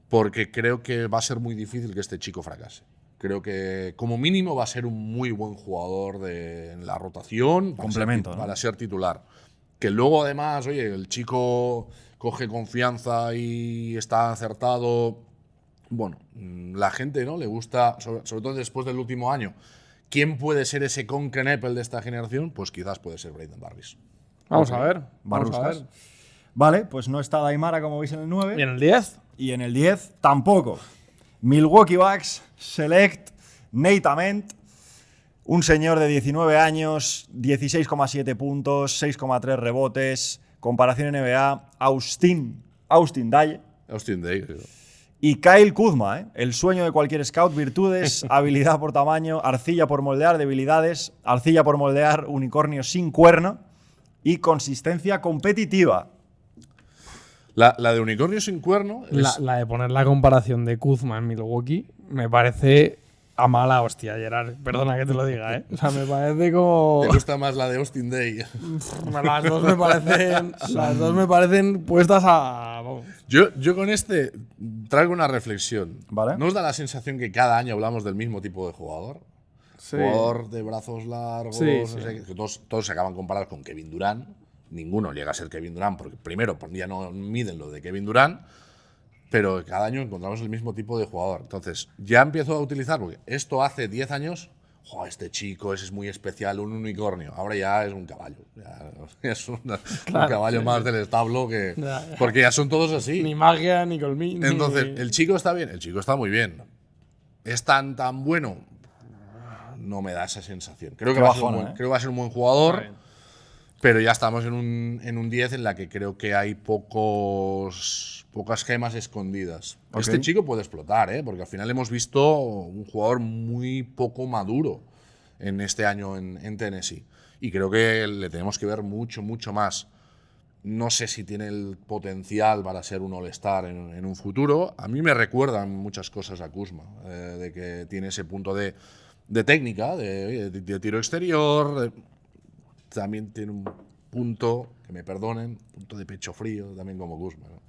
porque creo que va a ser muy difícil que este chico fracase. Creo que como mínimo va a ser un muy buen jugador en la rotación Complemento, ¿no? para ser titular. Que luego además, oye, el chico coge confianza y está acertado. Bueno, la gente, ¿no? Le gusta, sobre todo después del último año. ¿Quién puede ser ese Conckenapple de esta generación? Pues quizás puede ser Bryden Barris. Vamos a ver. Vamos a Barruscas. ver. Vale, pues no está Daimara, como veis, en el 9. ¿Y en el 10? Y en el 10 tampoco. Milwaukee Bucks select Nate Ament, un señor de 19 años, 16,7 puntos, 6,3 rebotes, comparación NBA, Austin Daye Austin Day. y Kyle Kuzma, el sueño de cualquier scout, virtudes, habilidad por tamaño, arcilla por moldear, debilidades, arcilla por moldear, unicornio sin cuerno y consistencia competitiva. La de unicornio sin cuerno es, La de poner la comparación de Kuzma en Milwaukee me parece a mala hostia, Gerard. Perdona que te lo diga, ¿eh? O sea, me parece como… me gusta más la de Austin Day. Las dos me parecen puestas a… vamos. Yo con este traigo una reflexión. Vale. ¿No os da la sensación que cada año hablamos del mismo tipo de jugador? Sí. Jugador de brazos largos, Sí, no sí. sé qué, que todos se acaban comparados con Kevin Durant. Ninguno llega a ser Kevin Durant, porque primero, pues ya no miden lo de Kevin Durant, pero cada año encontramos el mismo tipo de jugador. Entonces, ya empiezo a utilizar, porque esto hace 10 años, "Jo, este chico ese es muy especial, un unicornio". Ahora ya es un caballo. Ya es un caballo sí, más del establo que. Ya. Porque ya son todos así. Ni magia, ni colmillo. Entonces, el chico está bien, el chico está muy bien. ¿Es tan bueno? No me da esa sensación. Creo que, Qué va a ser bajona, creo que va a ser un buen jugador. Está bien. Pero ya estamos en un 10 en la que creo que hay pocas gemas escondidas. Ok. Este chico puede explotar, porque al final hemos visto un jugador muy poco maduro en este año en Tennessee. Y creo que le tenemos que ver mucho, mucho más. No sé si tiene el potencial para ser un All-Star en un futuro. A mí me recuerdan muchas cosas a Kuzma, de que tiene ese punto de técnica, de tiro exterior. También tiene un punto, que me perdonen, punto de pecho frío, también como Kuzma, ¿no?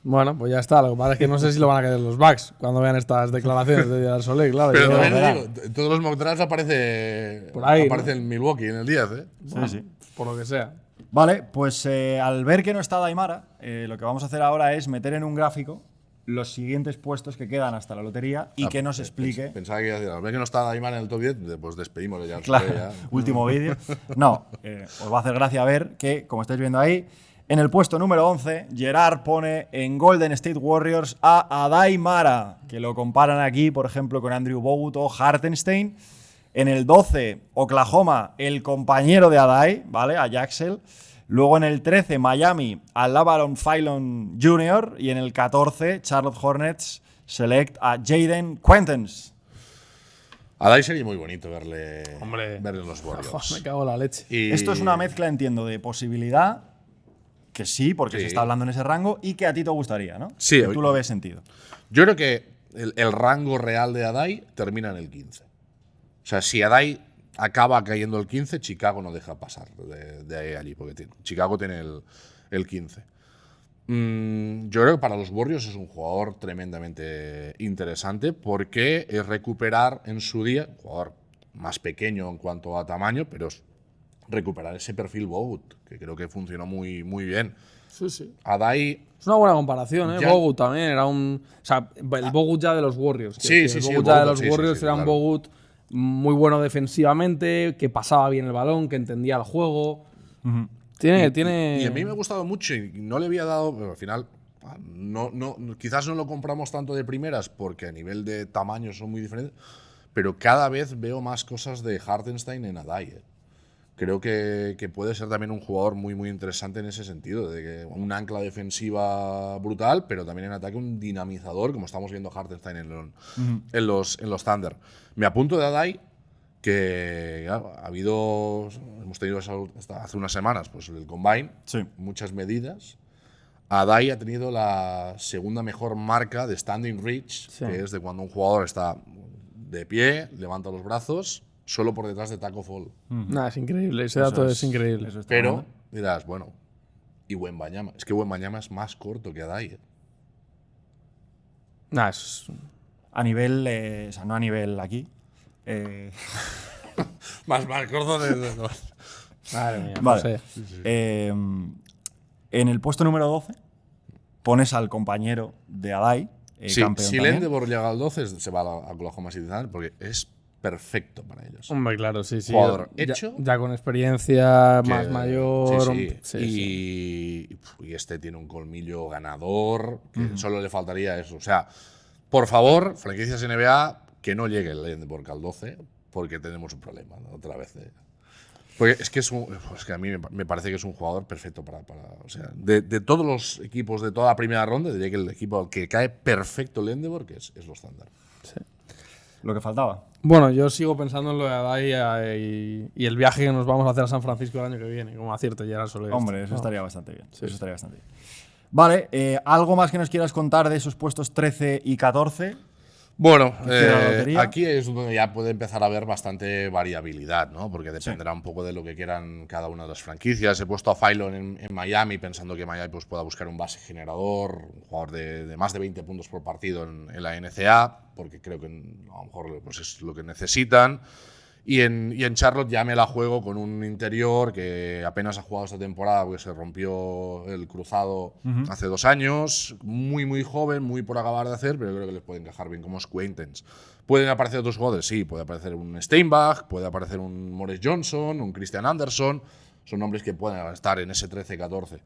Bueno, pues ya está. Lo que pasa es que no sé si lo van a querer los Bucks cuando vean estas declaraciones de Gerard Solé, claro. Pero yo- también te verán. digo, en todos los mock drafts aparece, Por ahí, aparece el Milwaukee en el 10, ¿eh? bueno, Sí, sí. por lo que sea. Vale, pues al ver que no está Daimara, lo que vamos a hacer ahora es meter en un gráfico los siguientes puestos que quedan hasta la lotería y que nos explique. Pensaba que iba a decir, al ver que no está Daimar en el top 10, pues despedimos ya. Claro, ya. último vídeo. No, os va a hacer gracia ver que, como estáis viendo ahí, en el puesto número 11, Gerard pone en Golden State Warriors a Adai Mara, que lo comparan aquí, por ejemplo, con Andrew Bogut o Hartenstein. En el 12, Oklahoma, el compañero de Adai, ¿vale? A Jaxel. Luego en el 13, Miami, a Lavalon Philon Jr. Y en el 14, Charlotte Hornets select a Jaden Quentens. A Dai sería muy bonito verle, Hombre. verle en los Warriors. Me cago en la leche. Y- Esto es una mezcla, entiendo, de posibilidad, que sí, porque Sí. se está hablando en ese rango, y que a ti te gustaría, ¿no? Sí, Que tú lo ves sentido. Yo creo que el rango real de Adai termina en el 15. O sea, si Adai acaba cayendo el 15, Chicago no deja pasar de ahí allí, porque Chicago tiene el 15. Yo creo que para los Warriors es un jugador tremendamente interesante porque es recuperar en su día, un jugador más pequeño en cuanto a tamaño, pero es recuperar ese perfil Bogut, que creo que funcionó muy, muy bien. Sí, sí. Adai Es una buena comparación, ¿eh? Ya- Bogut también era un. O sea, el Bogut ya de los Warriors. quiero Sí, decir. sí, El sí, Bogut ya de Bogut, los sí, Warriors sí, era un claro. Bogut muy bueno defensivamente, que pasaba bien el balón, que entendía el juego. Tiene. Y a mí me ha gustado mucho y no le había dado, pero al final quizás no lo compramos tanto de primeras porque a nivel de tamaño son muy diferentes, pero cada vez veo más cosas de Hartenstein en Adai. Creo que puede ser también un jugador muy, muy interesante en ese sentido, de que un ancla defensiva brutal, pero también en ataque un dinamizador, como estamos viendo Hartenstein en los Thunder. Me apunto de Adai, que claro, hemos tenido hace unas semanas pues el Combine, Sí. muchas medidas. Adai ha tenido la segunda mejor marca de Standing Reach, Sí. que es de cuando un jugador está de pie, levanta los brazos, solo por detrás de taco fall. Nada, es increíble. Ese dato es increíble. eso está Pero bueno. dirás, bueno, y Wembanyama. Es que Wembanyama es más corto que Adai. Nah, es. A nivel, o sea, no a nivel aquí. Más corto de. Madre mía, Vale. no sé. En el puesto número 12 pones al compañero de Adai, Sí, campeón si también. Lendebor llega al 12, se va a Oklahoma City Thunder porque es perfecto para ellos. Hombre, claro, sí, sí. Jugador Ya- hecho. Ya con experiencia, Que- más mayor. Sí, sí. Sí, sí. Y este tiene un colmillo ganador, que solo le faltaría eso. O sea, por favor, franquicias NBA, que no llegue el Lendebor al 12, porque tenemos un problema, ¿no? Otra vez. Porque es que es que a mí me parece que es un jugador perfecto para o sea, de todos los equipos de toda la primera ronda, diría que el equipo al que cae perfecto el Lendebor, que es los Thunder. Lo que faltaba. Bueno, yo sigo pensando en lo de Adai y el viaje que nos vamos a hacer a San Francisco el año que viene, como acierto Gerard Solé. Hombre, eso No. estaría bastante bien. Eso estaría bastante bien. Vale, ¿algo más que nos quieras contar de esos puestos 13 y 14? Bueno, hiciera la lotería. aquí es donde ya puede empezar a haber bastante variabilidad, ¿no? Porque dependerá un poco de lo que quieran cada una de las franquicias. He puesto a Phylon en Miami pensando que Miami pues, pueda buscar un base generador, un jugador de más de 20 puntos por partido en la NCAA, porque creo que a lo mejor pues, es lo que necesitan. Y en Charlotte ya me la juego con un interior que apenas ha jugado esta temporada porque se rompió el cruzado hace 2 años. Muy, muy joven, muy por acabar de hacer, pero creo que les puede encajar bien como Squaintance. ¿Pueden aparecer otros jugadores? Sí, puede aparecer un Steinbach, puede aparecer un Morris Johnson, un Christian Anderson. Son nombres que pueden estar en ese 13-14.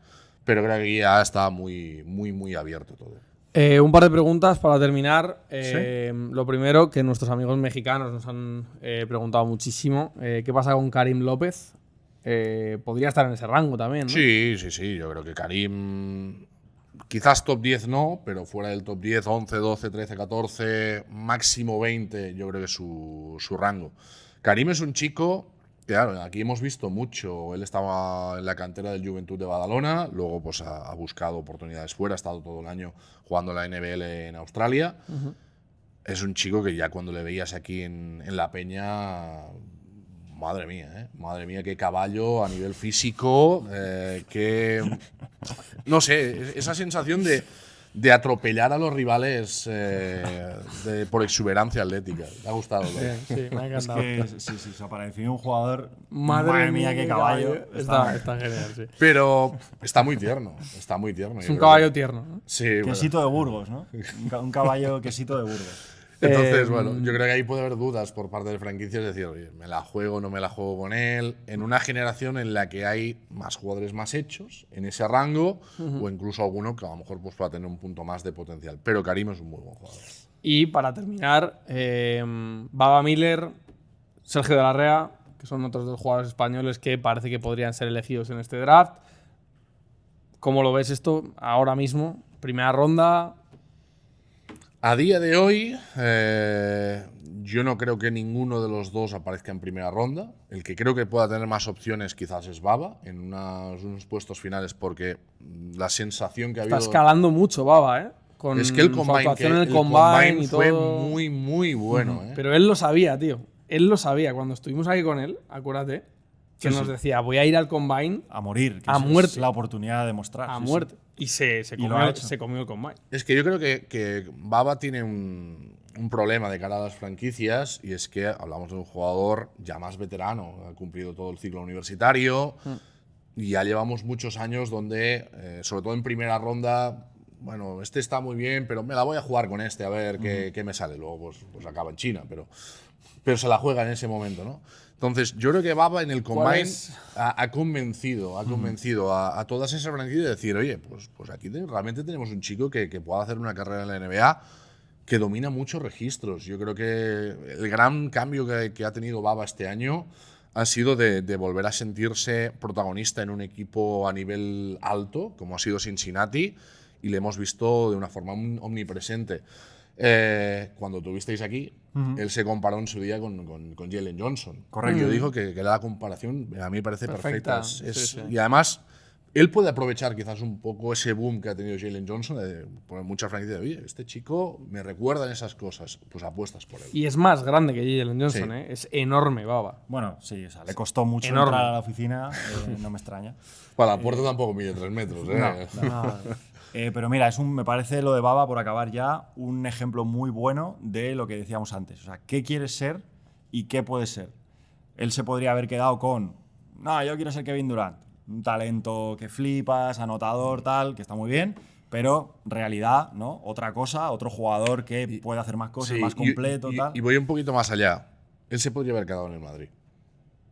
Pero creo que ya está muy, muy, muy abierto todo. Un par de preguntas para terminar. Lo primero, que nuestros amigos mexicanos nos han preguntado muchísimo. ¿Qué pasa con Karim López? Podría estar en ese rango también, ¿no? Sí, sí, sí. Yo creo que Karim, quizás top 10 no, pero fuera del top 10, 11, 12, 13, 14, máximo 20, yo creo que es su rango. Karim es un chico, claro, aquí hemos visto mucho. Él estaba en la cantera del Juventud de Badalona, luego pues ha buscado oportunidades fuera, ha estado todo el año jugando en la NBL en Australia. Es un chico que ya cuando le veías aquí en La Peña, madre mía, qué caballo a nivel físico, no sé, esa sensación de atropellar a los rivales por exuberancia atlética. Me ha gustado. Sí, me ha encantado. Es que sí, se apareció un jugador. Madre mía, qué caballo. Está genial, sí. Pero está muy tierno, Es un caballo tierno, ¿no? Sí, Quesito de Burgos, ¿no? Un caballo quesito de Burgos. Entonces, bueno, yo creo que ahí puede haber dudas por parte de franquicias, es decir, oye, ¿me la juego no me la juego con él? En una generación en la que hay más jugadores más hechos en ese rango, o incluso alguno que a lo mejor pues, pueda tener un punto más de potencial. Pero Karim es un muy buen jugador. Y para terminar, Baba Miller, Sergio de la Rea, que son otros 2 jugadores españoles que parece que podrían ser elegidos en este draft. ¿Cómo lo ves esto ahora mismo? Primera ronda. A día de hoy, yo no creo que ninguno de los dos aparezca en primera ronda. El que creo que pueda tener más opciones quizás es Baba en unos puestos finales, porque la sensación que ha habido… Está escalando mucho Baba, ¿eh? Con es que el su combine, actuación en el combine y fue todo. muy, muy bueno. Pero él lo sabía, tío. Él lo sabía. Cuando estuvimos aquí con él, acuérdate, que nos decía, voy a ir al combine A morir. Que a es muerte. la oportunidad de demostrar. a sí, muerte. Y lo ha hecho. se comió el combine. Es que yo creo que Baba tiene un problema de cara a las franquicias, y es que hablamos de un jugador ya más veterano, ha cumplido todo el ciclo universitario y ya llevamos muchos años donde, sobre todo en primera ronda, bueno, este está muy bien, pero me la voy a jugar con este a ver qué me sale. Luego pues acaba en China, pero se la juega en ese momento, ¿no? Entonces, yo creo que Baba en el combine ha convencido a todas esas franquicias de decir, oye, pues aquí realmente tenemos un chico que pueda hacer una carrera en la NBA, que domina muchos registros. Yo creo que el gran cambio que ha tenido Baba este año ha sido de volver a sentirse protagonista en un equipo a nivel alto, como ha sido Cincinnati, y le hemos visto de una forma omnipresente. Cuando tuvisteis aquí, él se comparó en su día con Jalen Johnson. Correcto. Y yo digo que la comparación a mí me parece perfecta. Sí. Y además, él puede aprovechar quizás un poco ese boom que ha tenido Jalen Johnson, de poner muchas franquicias de, oye, este chico me recuerda en esas cosas, pues apuestas por él. Y es más grande que Jalen Johnson, Sí. ¿eh? Es enorme, Baba. Bueno, sí, o sea, le costó mucho Enorme. entrar a la oficina, no me extraña. Para la puerta tampoco mide 3 metros, ¿eh? Pero mira, me parece lo de Baba, por acabar ya, un ejemplo muy bueno de lo que decíamos antes. O sea, ¿qué quieres ser y qué puedes ser? Él se podría haber quedado con, no, yo quiero ser Kevin Durant. Un talento que flipas, anotador, tal, que está muy bien, pero realidad, ¿no? Otra cosa, otro jugador que puede hacer más cosas, Sí, más completo, tal. Y voy un poquito más allá. Él se podría haber quedado en el Madrid.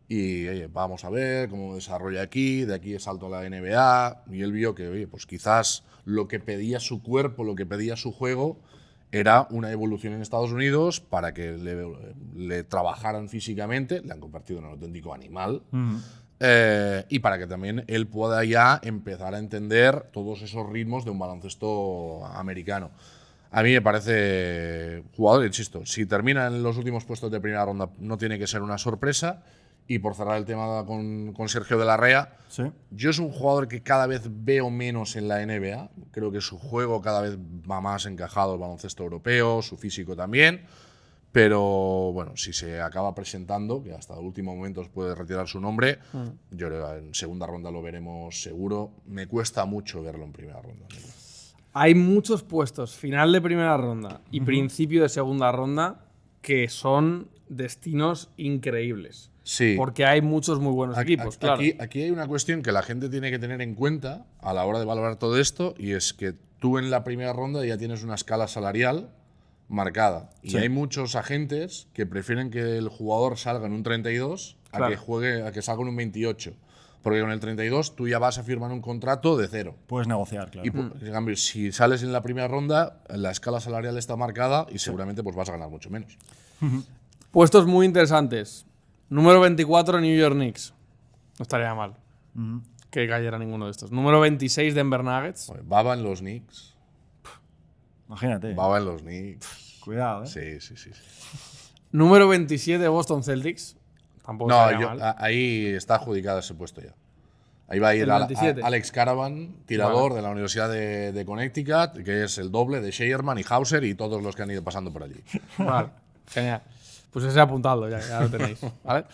Y oye, vamos a ver cómo desarrolla aquí, de aquí salto a la NBA. Y él vio que, oye, pues quizás lo que pedía su cuerpo, lo que pedía su juego, era una evolución en Estados Unidos para que le trabajaran físicamente. Le han convertido en un auténtico animal. Y para que también él pueda ya empezar a entender todos esos ritmos de un baloncesto americano. A mí me parece jugador, insisto, si termina en los últimos puestos de primera ronda no tiene que ser una sorpresa. Y por cerrar el tema con Sergio de la Rea, Sí. yo es un jugador que cada vez veo menos en la NBA. Creo que su juego cada vez va más encajado al baloncesto europeo, su físico también. Pero bueno, si se acaba presentando, que hasta el último momento puede retirar su nombre, yo creo que en segunda ronda lo veremos seguro. Me cuesta mucho verlo en primera ronda. Hay muchos puestos, final de primera ronda y principio de segunda ronda, que son destinos increíbles. Sí. Porque hay muchos muy buenos equipos, claro. Aquí hay una cuestión que la gente tiene que tener en cuenta a la hora de valorar todo esto, y es que tú en la primera ronda ya tienes una escala salarial marcada. Y Sí. hay muchos agentes que prefieren que el jugador salga en un 32 Claro. a que salga en un 28. Porque con el 32 tú ya vas a firmar un contrato de cero. Puedes negociar, claro. Y en cambio, si sales en la primera ronda, la escala salarial está marcada y seguramente pues vas a ganar mucho menos. Puestos muy interesantes. Número 24, New York Knicks. No estaría mal que cayera ninguno de estos. Número 26, Denver Nuggets. Joder, Baba en los Knicks. Imagínate. Baba en los Knicks. Cuidado, ¿eh? Sí. Número 27, Boston Celtics. Tampoco No, estaría mal. ahí está adjudicado ese puesto ya. Ahí va a ir El 27. Alex Caravan, tirador de la Universidad de Connecticut, que es el doble de Scheierman y Hauser y todos los que han ido pasando por allí. Vale, genial. Pues ese apuntado, ya lo tenéis. ¿Vale?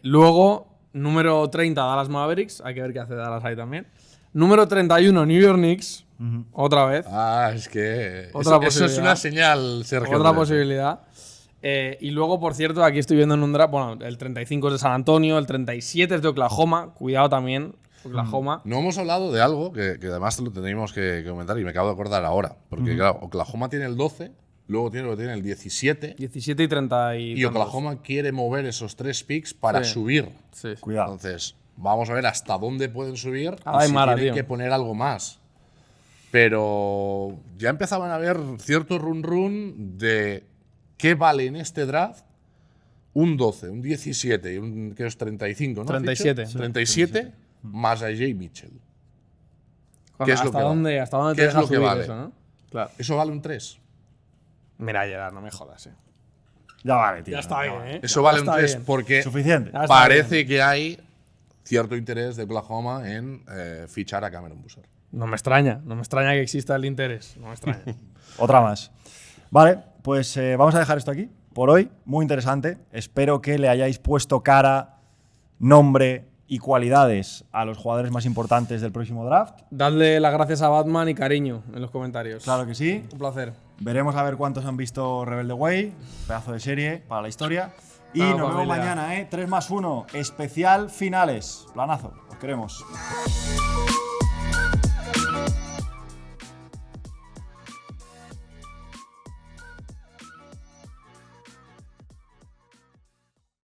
Luego, número 30, Dallas Mavericks. Hay que ver qué hace Dallas ahí también. Número 31, New York Knicks. Otra vez. Es que Otra eso es posibilidad. una señal, Sergio. Otra posibilidad. Y luego, por cierto, aquí estoy viendo en un draft. Bueno, el 35 es de San Antonio, el 37 es de Oklahoma. Cuidado también, Oklahoma. No hemos hablado de algo que además lo tendríamos que comentar y me acabo de acordar ahora. Porque, claro, Oklahoma tiene el 12, luego tiene el 17. 17 y 30 Y Oklahoma quiere mover esos 3 picks para Sí. subir. Sí. Cuidado. Entonces, vamos a ver hasta dónde pueden subir Ay, y si Mara, tienen tío. que poner algo más. Pero ya empezaban a haber cierto run de qué vale en este draft un 12, un 17 y un que es 35, ¿no? 37. ¿Has dicho? 37 más a Jay Mitchell. Con- ¿Qué es lo ¿Hasta que dónde, hasta dónde ¿Qué te es deja lo que subir vale? eso, no? Claro. Eso vale un 3. Mira, Gerard, no me jodas, Ya vale, tío. Ya está bien, vale. ¿eh? Eso Ya vale un está 3 bien. porque Suficiente. Ya está parece bien. que hay cierto interés de Oklahoma en fichar a Cameron Boozer. No me extraña que exista el interés. No me extraña. Otra más. Vale, pues vamos a dejar esto aquí por hoy. Muy interesante. Espero que le hayáis puesto cara, nombre y cualidades a los jugadores más importantes del próximo draft. Dadle las gracias a Batman y cariño en los comentarios. Claro que sí. Un placer. Veremos a ver cuántos han visto Rebelde Way. Pedazo de serie para la historia. Y Chao, nos vemos familia. mañana, ¿eh? 3+1. Especial finales. Planazo. Os queremos.